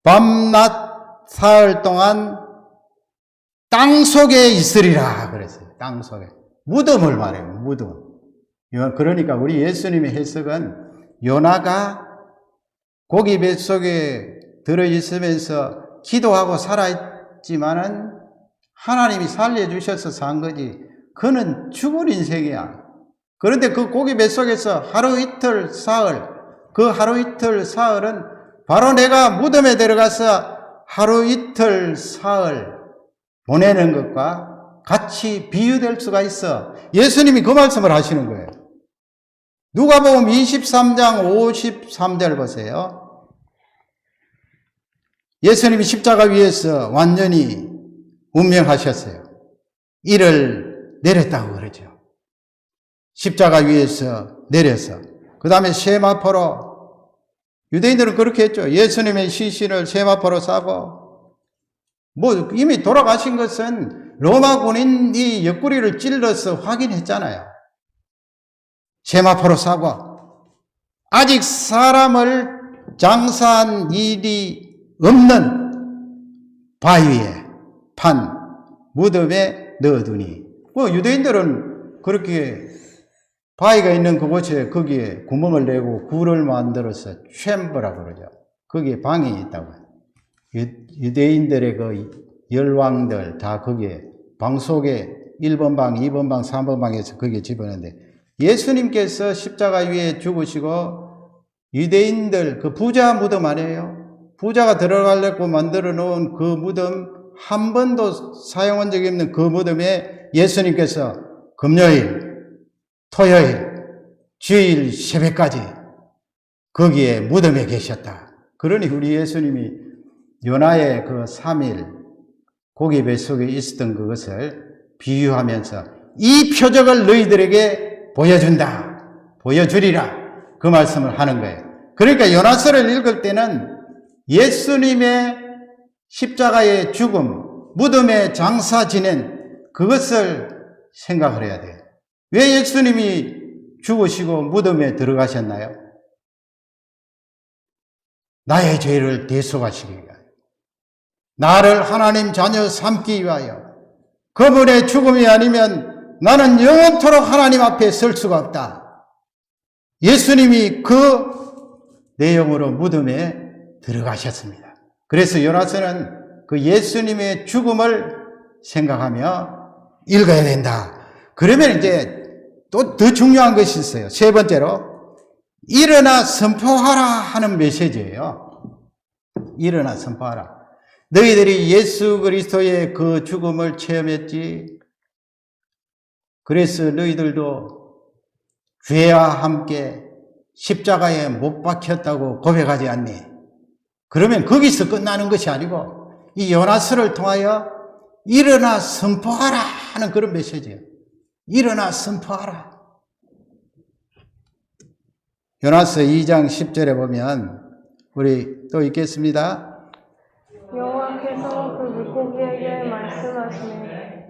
밤낮 사흘 동안 땅 속에 있으리라 그랬어요. 땅 속에. 무덤을 말해요. 무덤. 그러니까 우리 예수님의 해석은 요나가 고기 뱃속에 들어있으면서 기도하고 살아있지만은 하나님이 살려주셔서 산 거지. 그는 죽은 인생이야. 그런데 그 고기 뱃속에서 하루 이틀 사흘, 그 하루 이틀 사흘은 바로 내가 무덤에 들어가서 하루 이틀 사흘 보내는 것과 같이 비유될 수가 있어. 예수님이 그 말씀을 하시는 거예요. 누가복음 23장 53절 보세요. 예수님이 십자가 위에서 완전히 운명하셨어요. 이를 내렸다고 그러죠. 십자가 위에서 내려서 그 다음에 세마포로, 유대인들은 그렇게 했죠. 예수님의 시신을 세마포로 싸고, 뭐 이미 돌아가신 것은 로마 군인이 옆구리를 찔러서 확인했잖아요. 세마포로 싸고, 아직 사람을 장사한 일이 없는 바위에 판 무덤에 넣어두니, 뭐 유대인들은 그렇게 바위가 있는 그곳에 거기에 구멍을 내고 굴을 만들어서 챔버라고 그러죠. 거기에 방이 있다고. 유대인들의 그 열왕들 다 거기에 방 속에 1번 방, 2번 방, 3번 방에서 거기에 집어넣는데, 예수님께서 십자가 위에 죽으시고 유대인들 그 부자 무덤 아니에요? 부자가 들어가려고 만들어 놓은 그 무덤, 한 번도 사용한 적이 없는 그 무덤에 예수님께서 금요일, 토요일, 주일 새벽까지 거기에 무덤에 계셨다. 그러니 우리 예수님이 요나의 그 3일 고기 뱃속에 있었던 그것을 비유하면서 이 표적을 너희들에게 보여준다, 보여주리라, 그 말씀을 하는 거예요. 그러니까 요나서를 읽을 때는 예수님의 십자가의 죽음, 무덤에 장사 지낸 그것을 생각을 해야 돼요. 왜 예수님이 죽으시고 무덤에 들어가셨나요? 나의 죄를 대속하시기 위하여, 나를 하나님 자녀 삼기 위하여. 그분의 죽음이 아니면 나는 영원토록 하나님 앞에 설 수가 없다. 예수님이 그 내용으로 무덤에 들어가셨습니다. 그래서 요나서는 그 예수님의 죽음을 생각하며 읽어야 된다. 그러면 이제 또 더 중요한 것이 있어요. 세 번째로, 일어나 선포하라 하는 메시지예요. 일어나 선포하라. 너희들이 예수 그리스도의 그 죽음을 체험했지. 그래서 너희들도 죄와 함께 십자가에 못 박혔다고 고백하지 않니? 그러면 거기서 끝나는 것이 아니고 이 요나서를 통하여 일어나 선포하라 하는 그런 메시지예요. 일어나 선포하라. 요나서 2장 10절에 보면, 우리 또 읽겠습니다. 여호와께서 그 물고기에게 말씀하시니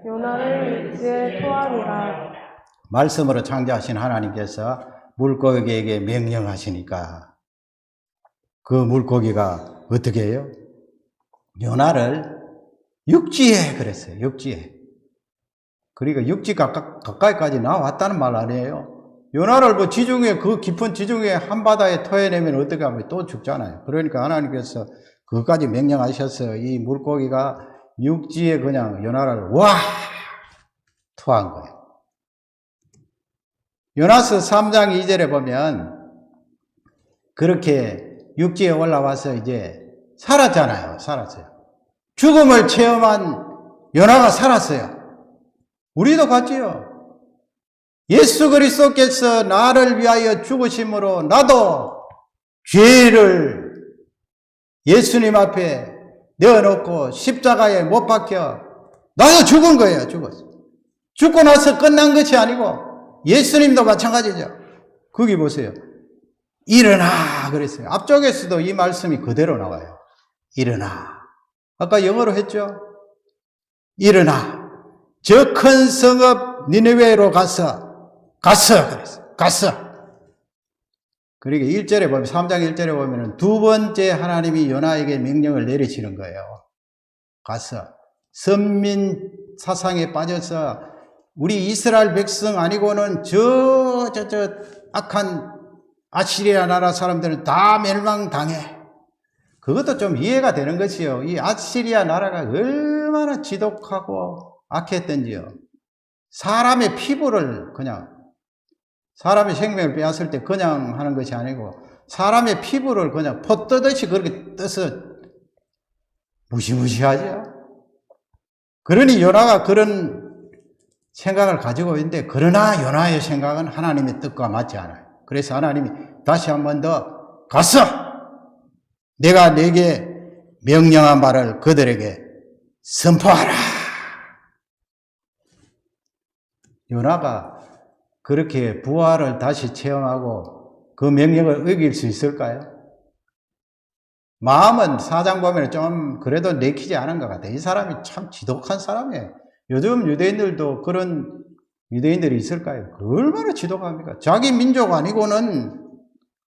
요나를 육지에 토하니라. 말씀으로 창조하신 하나님께서 물고기에게 명령하시니까 그 물고기가 어떻게 해요? 요나를 육지에 그랬어요. 육지에. 그러니까 육지 가까이까지 나왔다는 말 아니에요. 요나를 뭐 지중해, 그 깊은 지중해 한바다에 토해내면 어떻게 하면 또 죽잖아요. 그러니까 하나님께서 그것까지 명령하셔서 이 물고기가 육지에 그냥 요나를 와! 토한 거예요. 요나서 3장 2절에 보면 그렇게 육지에 올라와서 이제 살았잖아요. 살았어요. 죽음을 체험한 요나가 살았어요. 우리도 같지요. 예수 그리스도께서 나를 위하여 죽으심으로 나도 죄를 예수님 앞에 내어놓고 십자가에 못 박혀 나도 죽은 거예요. 죽었어. 죽고 나서 끝난 것이 아니고 예수님도 마찬가지죠. 거기 보세요. 일어나 그랬어요. 앞쪽에서도 이 말씀이 그대로 나와요. 일어나. 아까 영어로 했죠. 일어나. 저 큰 성읍 니느웨로 가서 그랬어요. 갔어. 그러니까 1절에 보면 3장 1절에 보면은 두 번째 하나님이 요나에게 명령을 내리시는 거예요. 가서 선민 사상에 빠져서 우리 이스라엘 백성 아니고는 저 악한 아시리아 나라 사람들은 다 멸망당해. 그것도 좀 이해가 되는 것이요. 이 아시리아 나라가 얼마나 지독하고 악했던지요. 사람의 피부를 그냥 사람의 생명을 빼앗을 때 그냥 하는 것이 아니고 사람의 피부를 그냥 포 뜨듯이 그렇게 떠서 무시무시하죠. 그러니 요나가 그런 생각을 가지고 있는데 그러나 요나의 생각은 하나님의 뜻과 맞지 않아요. 그래서 하나님이 다시 한 번 더 가서 내가 네게 명령한 바를 그들에게 선포하라. 요나가 그렇게 부활을 다시 체험하고 그 명령을 어길 수 있을까요? 마음은 4장 보면 좀 그래도 내키지 않은 것 같아요. 이 사람이 참 지독한 사람이에요. 요즘 유대인들도 그런 유대인들이 있을까요? 얼마나 지독합니까? 자기 민족 아니고는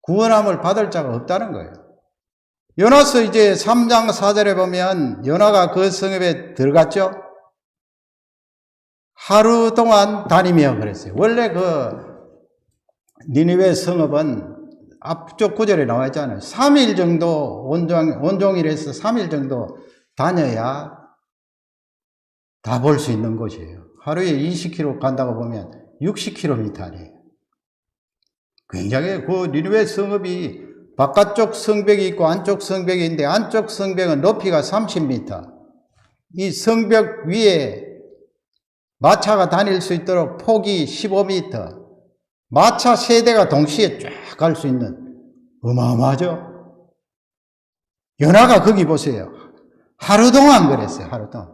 구원함을 받을 자가 없다는 거예요. 요나서 이제 3장 4절에 보면 요나가 그 성읍에 들어갔죠? 하루 동안 다니며 그랬어요. 원래 그 니느웨 성읍은 앞쪽 구절에 나와 있잖아요. 3일 정도 온종일에서 3일 정도 다녀야 다 볼 수 있는 곳이에요. 하루에 20km 간다고 보면 60km 아니에요. 굉장히 그 니느웨 성읍이 바깥쪽 성벽이 있고 안쪽 성벽이 있는데 안쪽 성벽은 높이가 30m. 이 성벽 위에 마차가 다닐 수 있도록 폭이 15m. 마차 세대가 동시에 쫙 갈 수 있는 어마어마하죠. 요나가 거기 보세요. 하루 동안 그랬어요. 하루 동안.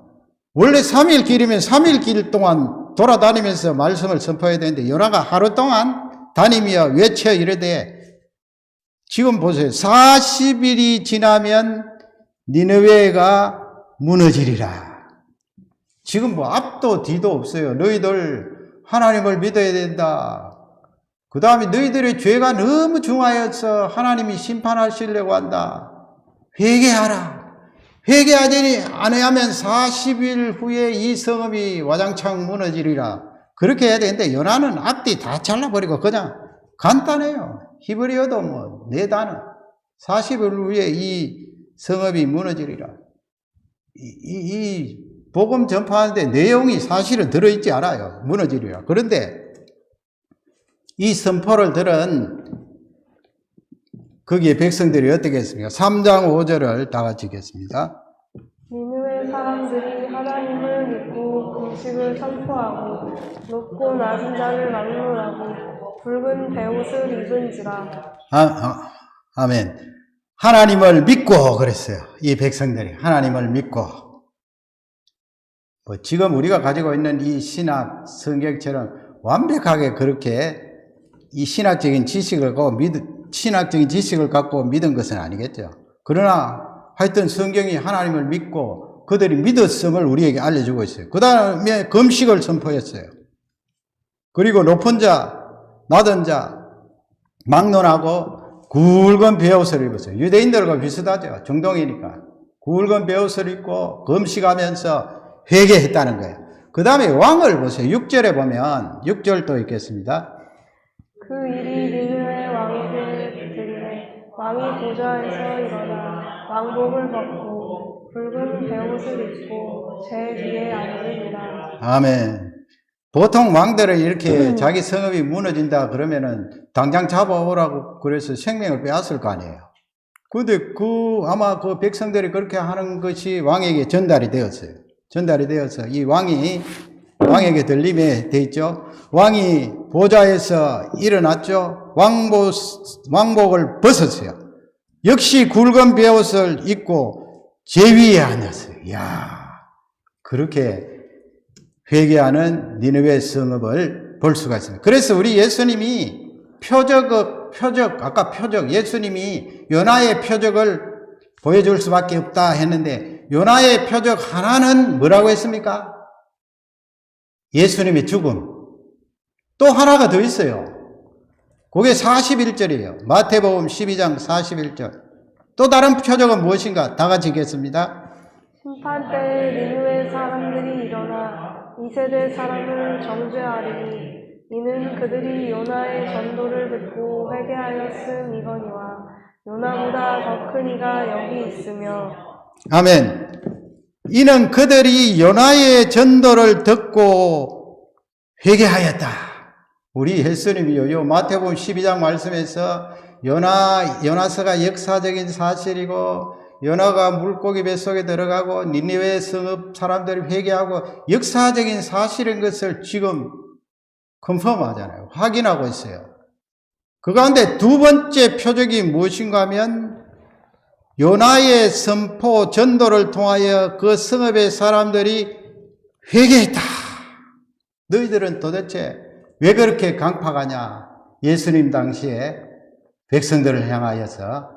원래 3일 길이면 3일 길 동안 돌아다니면서 말씀을 선포해야 되는데 요나가 하루 동안 다니며 외쳐 이르되 지금 보세요. 40일이 지나면 니느웨가 무너지리라. 지금 뭐 앞도 뒤도 없어요. 너희들 하나님을 믿어야 된다. 그 다음에 너희들의 죄가 너무 중하여서 하나님이 심판하시려고 한다. 회개하라. 회개하지 않으면 40일 후에 이 성읍이 와장창 무너지리라. 그렇게 해야 되는데 요나는 앞뒤 다 잘라버리고 그냥 간단해요. 히브리어도 뭐 4단어. 40일 후에 이 성읍이 무너지리라. 이 복음 전파하는데 내용이 사실은 들어있지 않아요. 무너지리라. 그런데 이 선포를 들은 거기에 백성들이 어떻게 했습니까? 3장 5절을 다 같이 읽겠습니다. 니느웨 사람들이 하나님을 믿고 금식을 선포하고 높고 낮은 자를 막론하고 붉은 베옷을 입은지라. 아멘. 하나님을 믿고 그랬어요. 이 백성들이 하나님을 믿고. 뭐 지금 우리가 가지고 있는 이 신학 성경처럼 완벽하게 그렇게 이 신학적인 지식을 갖고 믿은 것은 아니겠죠. 그러나 하여튼 성경이 하나님을 믿고 그들이 믿었음을 우리에게 알려주고 있어요. 그 다음에 금식을 선포했어요. 그리고 높은 자, 낮은 자, 막론하고 굵은 베옷을 입었어요. 유대인들과 비슷하죠. 중동이니까. 굵은 베옷을 입고 금식하면서 회개했다는 거예요. 그 다음에 왕을 보세요. 6절에 보면 6절도 읽겠습니다. 그 일이 니느웨 왕에게 들리매 왕이 보좌에서 일어나 왕복을 벗고 붉은 베옷을 입고 제 뒤에 앉으니라. 아멘. 보통 왕들은 이렇게 자기 성읍이 무너진다 그러면은 당장 잡아오라고 그래서 생명을 빼앗을 거 아니에요. 근데 아마 그 백성들이 그렇게 하는 것이 왕에게 전달이 되었어요. 전달이 되어서 이 왕에게 들림에 돼 있죠. 왕이 보좌에서 일어났죠. 왕복을 벗었어요. 역시 굵은 베옷을 입고 제 위에 앉았어요. 이야, 그렇게 회개하는 니느웨 성읍을 볼 수가 있습니다. 그래서 우리 예수님이 예수님이 요나의 표적을 보여줄 수밖에 없다 했는데, 요나의 표적 하나는 뭐라고 했습니까? 예수님의 죽음. 또 하나가 더 있어요. 그게 41절이에요. 마태복음 12장 41절. 또 다른 표적은 무엇인가? 다 같이 읽겠습니다. 심판 때에 니느웨 사람들이 일어나 이 세대 사람을 정죄하리니 이는 그들이 요나의 전도를 듣고 회개하였음이거니와 요나보다 더 큰 이가 여기 있으며. 아멘. 이는 그들이 요나의 전도를 듣고 회개하였다. 우리 예수님이요, 요 마태복음 12장 말씀에서 요나서가 역사적인 사실이고, 요나가 물고기 뱃속에 들어가고 니느웨 성읍 사람들이 회개하고 역사적인 사실인 것을 지금 컨펌하잖아요. 확인하고 있어요. 그 가운데 두 번째 표적이 무엇인가 하면, 요나의 선포 전도를 통하여 그 성읍의 사람들이 회개했다. 너희들은 도대체 왜 그렇게 강팍하냐? 예수님 당시에 백성들을 향하여서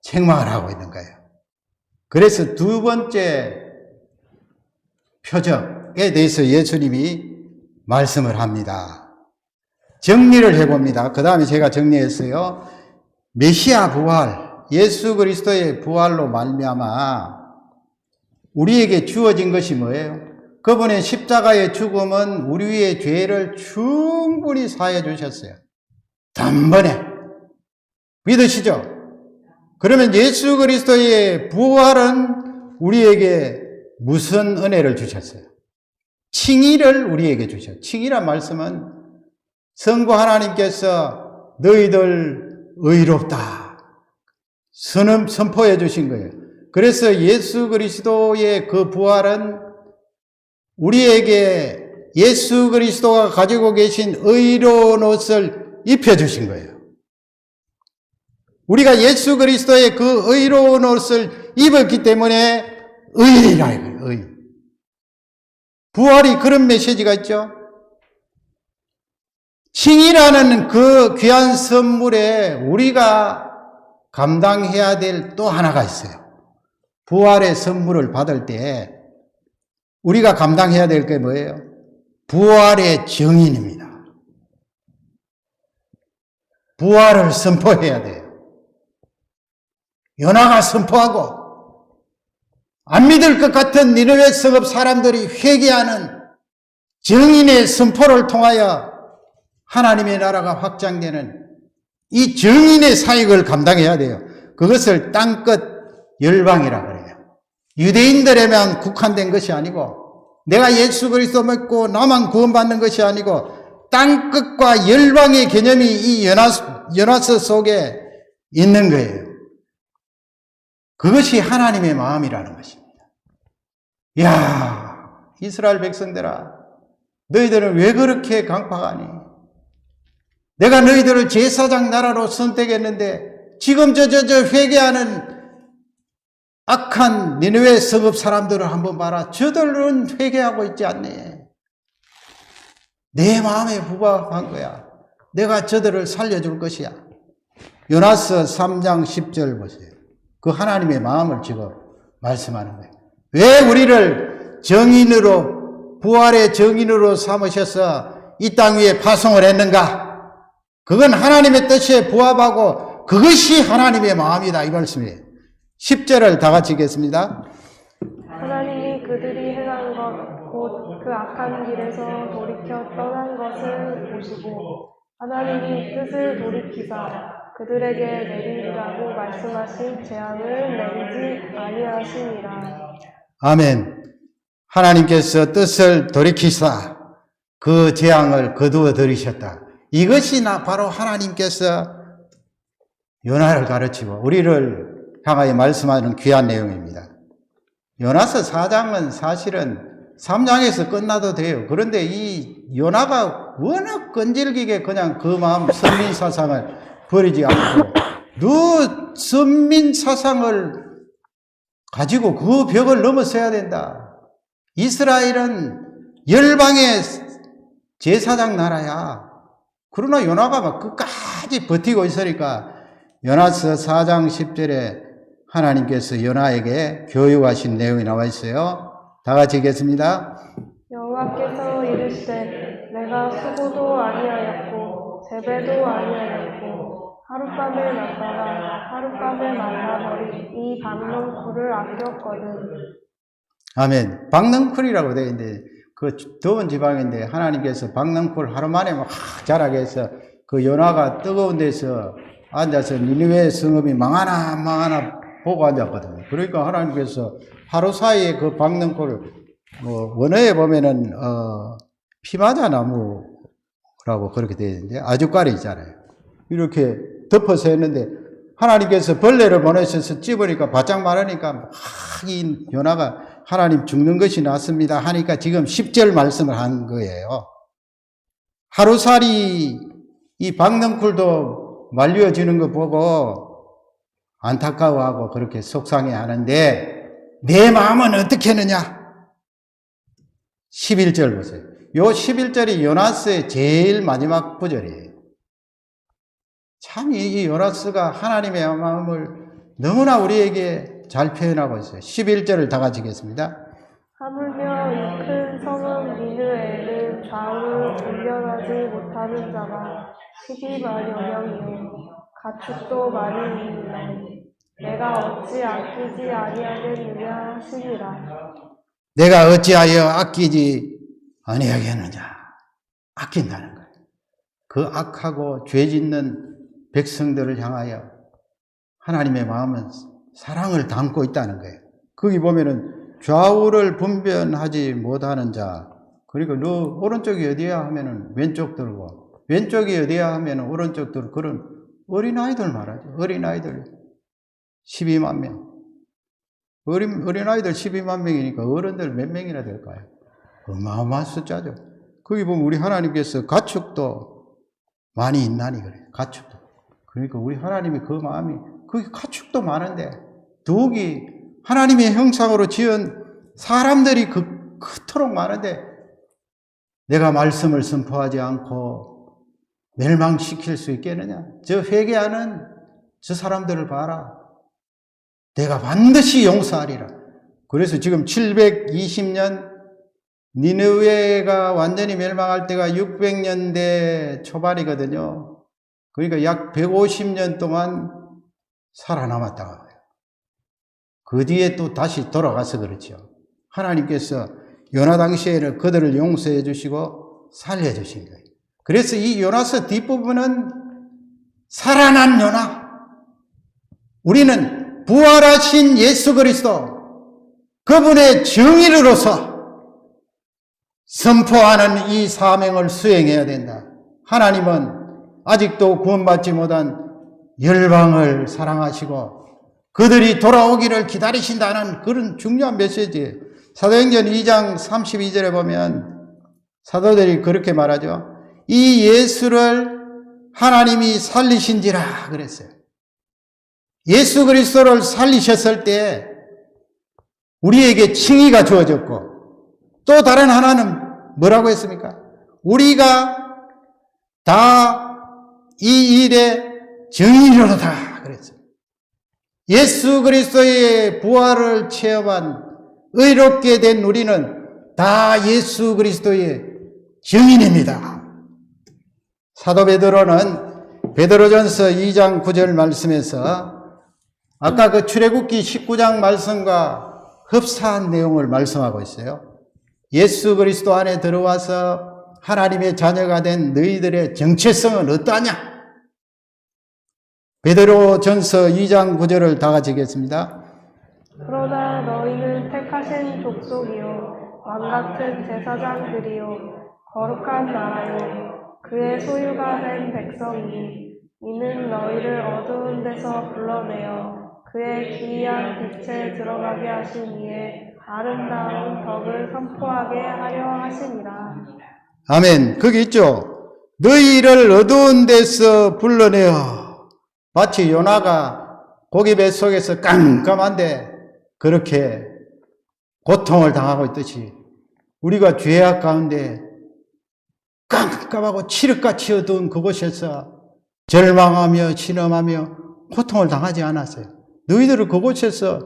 책망을 하고 있는 거예요. 그래서 두 번째 표적에 대해서 예수님이 말씀을 합니다. 정리를 해봅니다. 그 다음에 제가 정리했어요. 메시아 부활, 예수 그리스도의 부활로 말미암아 우리에게 주어진 것이 뭐예요? 그분의 십자가의 죽음은 우리의 죄를 충분히 사해 주셨어요. 단번에. 믿으시죠? 그러면 예수 그리스도의 부활은 우리에게 무슨 은혜를 주셨어요? 칭의를 우리에게 주셨어요. 칭의란 말씀은 성부 하나님께서 너희들 의롭다 선포해 주신 거예요. 그래서 예수 그리스도의 그 부활은 우리에게 예수 그리스도가 가지고 계신 의로운 옷을 입혀주신 거예요. 우리가 예수 그리스도의 그 의로운 옷을 입었기 때문에 의라 이거예요. 의. 부활이 그런 메시지가 있죠. 칭의라는 그 귀한 선물에 우리가 감당해야 될 또 하나가 있어요. 부활의 선물을 받을 때 우리가 감당해야 될 게 뭐예요? 부활의 증인입니다. 부활을 선포해야 돼요. 요나가 선포하고 안 믿을 것 같은 니느웨 성읍 사람들이 회개하는 증인의 선포를 통하여 하나님의 나라가 확장되는 이 증인의 사역을 감당해야 돼요. 그것을 땅끝 열방이라고 그래요. 유대인들에만 국한된 것이 아니고, 내가 예수 그리스도 믿고 나만 구원받는 것이 아니고, 땅끝과 열방의 개념이 이 요나서 속에 있는 거예요. 그것이 하나님의 마음이라는 것입니다. 이야, 이스라엘 백성들아, 너희들은 왜 그렇게 강팍하니? 내가 너희들을 제사장 나라로 선택했는데 지금 저 회개하는 악한 니느웨 성읍 사람들을 한번 봐라. 저들은 회개하고 있지 않네. 내 마음에 부합한 거야. 내가 저들을 살려줄 것이야. 요나서 3장 10절 보세요. 그 하나님의 마음을 지금 말씀하는 거예요. 왜 우리를 정인으로, 부활의 정인으로 삼으셔서 이 땅 위에 파송을 했는가? 그건 하나님의 뜻에 부합하고 그것이 하나님의 마음이다, 이 말씀이에요. 10절을 다 같이 읽겠습니다. 하나님이 그들이 행한 것 곧 그 악한 길에서 돌이켜 떠난 것을 보시고 하나님이 뜻을 돌이키사 그들에게 내리라고 말씀하신 재앙을 내리지 아니하시니라. 아멘. 하나님께서 뜻을 돌이키사 그 재앙을 거두어 들이셨다. 이것이 바로 하나님께서 요나를 가르치고 우리를 향하여 말씀하는 귀한 내용입니다. 요나서 4장은 사실은 3장에서 끝나도 돼요. 그런데 이 요나가 워낙 끈질기게 그냥 그 마음 선민사상을 버리지 않고 선민 사상을 가지고 그 벽을 넘어서야 된다. 이스라엘은 열방의 제사장 나라야. 그러나 요나가 막 끝까지 버티고 있으니까 요나서 4장 10절에 하나님께서 요나에게 교육하신 내용이 나와 있어요. 다 같이 읽겠습니다. 여호와께서 이르시되 내가 수고도 아니하였고 재배도 아니하였고 하룻밤을 났다가 하룻밤을 말라버린 이 박농쿨을 아꼈거든. 아멘. 박넝쿨이라고 되어 있는데 그 더운 지방인데 하나님께서 박넝쿨 하루 만에 막 자라게 해서 그 요나가 뜨거운 데서 앉아서 니느웨 성읍이 망하나 보고 앉았거든요. 그러니까 하나님께서 하루 사이에 그 박넝쿨 원어에 보면은 피마자 나무라고 그렇게 되어 있는데 아주까리 있잖아요. 이렇게 덮어서 했는데 하나님께서 벌레를 보내셔서 찝으니까 바짝 마르니까 이 요나가 하나님 죽는 것이 낫습니다 하니까 지금 10절 말씀을 한 거예요. 하루살이 이 박넝쿨도 말려지는 거 보고 안타까워하고 그렇게 속상해 하는데 내 마음은 어떻게 하느냐? 11절 보세요. 요 11절이 요나스의 제일 마지막 구절이에요. 참 이 요나스가 하나님의 마음을 너무나 우리에게 잘 표현하고 있어요. 11절을 다 같이 읽겠습니다. 하물며 이 큰 성읍 니느웨는 좌우를 분별하지 못하는 자가 12만여 명이요 가축도 많이 있나니 내가 어찌 아끼지 아니하겠느냐 하시니라. 내가 어찌하여 아끼지 아니하겠느냐. 아낀다는 거예요. 그 악하고 죄 짓는 백성들을 향하여 하나님의 마음은 사랑을 담고 있다는 거예요. 거기 보면은 좌우를 분별하지 못하는 자. 그리고 너 오른쪽이 어디야 하면은 왼쪽 들고, 왼쪽이 어디야 하면은 오른쪽 들고, 그런 어린아이들 말하죠. 어린아이들 12만 명. 어린아이들 12만 명이니까 어른들 몇 명이나 될까요? 어마어마한 숫자죠. 거기 보면 우리 하나님께서 가축도 많이 있나니 그래요. 가축도. 그러니까 우리 하나님이 그 마음이, 그 가축도 많은데 더욱이 하나님의 형상으로 지은 사람들이 그토록 많은데 내가 말씀을 선포하지 않고 멸망시킬 수 있겠느냐? 저 회개하는 저 사람들을 봐라. 내가 반드시 용서하리라. 그래서 지금 720년 니느웨가 완전히 멸망할 때가 600년대 초반이거든요. 그러니까 약 150년 동안 살아남았다고 해요. 그 뒤에 또 다시 돌아가서 그렇죠. 하나님께서 요나 당시에는 그들을 용서해 주시고 살려 주신 거예요. 그래서 이 요나서 뒷부분은 살아난 요나. 우리는 부활하신 예수 그리스도 그분의 정의로서 선포하는 이 사명을 수행해야 된다. 하나님은 아직도 구원받지 못한 열방을 사랑하시고 그들이 돌아오기를 기다리신다는 그런 중요한 메시지예요. 사도행전 2장 32절에 보면 사도들이 그렇게 말하죠. 이 예수를 하나님이 살리신지라 그랬어요. 예수 그리스도를 살리셨을 때 우리에게 칭의가 주어졌고 또 다른 하나는 뭐라고 했습니까? 우리가 다 이 일에 증인으로다 그랬어요. 예수 그리스도의 부활을 체험한 의롭게 된 우리는 다 예수 그리스도의 증인입니다. 사도 베드로는 베드로전서 2장 9절 말씀에서 아까 그 출애굽기 19장 말씀과 흡사한 내용을 말씀하고 있어요. 예수 그리스도 안에 들어와서 하나님의 자녀가 된 너희들의 정체성은 어떠하냐? 베드로전서 2장 9절을 다 같이 읽겠습니다. 그러나 너희는 택하신 족속이요 왕같은 제사장들이요 거룩한 나라요 그의 소유가 된 백성이니 이는 너희를 어두운 데서 불러내어 그의 기이한 빛에 들어가게 하신 이에 아름다운 덕을 선포하게 하려 하시니라. 아멘. 거기 있죠. 너희를 어두운 데서 불러내어. 마치 요나가 고기 뱃속에서 깜깜한데 그렇게 고통을 당하고 있듯이 우리가 죄악 가운데 깜깜하고 칠흑같이 어두운 그곳에서 절망하며 신음하며 고통을 당하지 않았어요. 너희들을 그곳에서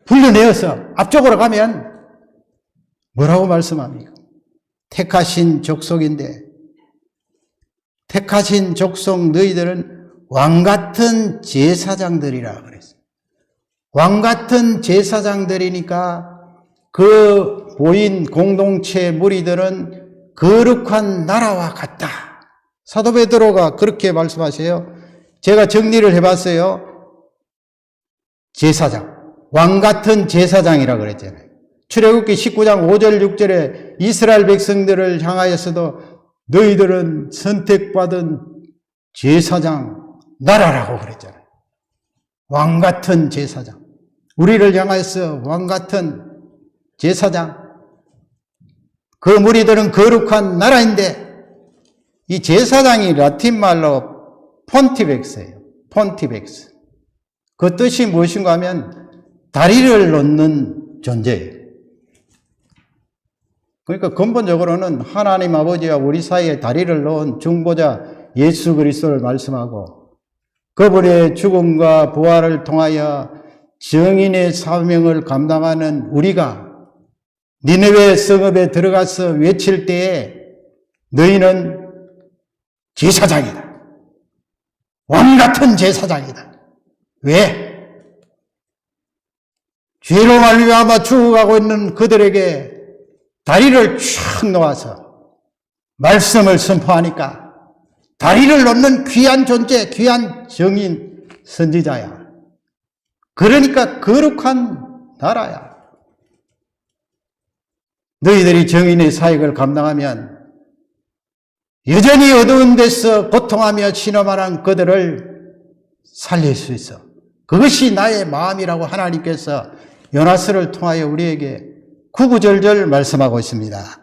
불러내어서 앞쪽으로 가면 뭐라고 말씀합니까? 택하신 족속인데, 택하신 족속 너희들은 왕같은 제사장들이라 그랬어요. 왕같은 제사장들이니까 그 모인 공동체 무리들은 거룩한 나라와 같다. 사도 베드로가 그렇게 말씀하세요. 제가 정리를 해봤어요. 제사장, 왕같은 제사장이라 그랬잖아요. 출애굽기 19장 5절 6절에 이스라엘 백성들을 향하여서도 너희들은 선택받은 제사장 나라라고 그랬잖아요. 왕같은 제사장. 우리를 향하여서 왕같은 제사장. 그 무리들은 거룩한 나라인데 이 제사장이 라틴 말로 폰티백스예요. 폰티백스. 그 뜻이 무엇인가 하면 다리를 놓는 존재예요. 그러니까 근본적으로는 하나님 아버지와 우리 사이에 다리를 놓은 중보자 예수 그리스도를 말씀하고 그분의 죽음과 부활을 통하여 증인의 사명을 감당하는 우리가 니느웨 성읍에 들어가서 외칠 때에 너희는 제사장이다. 왕같은 제사장이다. 왜? 죄로 말미암아 죽어가고 있는 그들에게 다리를 쫙 놓아서 말씀을 선포하니까 다리를 놓는 귀한 존재, 귀한 정인 선지자야. 그러니까 거룩한 나라야. 너희들이 정인의 사역을 감당하면 여전히 어두운 데서 고통하며 신음하는 그들을 살릴 수 있어. 그것이 나의 마음이라고 하나님께서 요나스를 통하여 우리에게 구구절절 말씀하고 있습니다.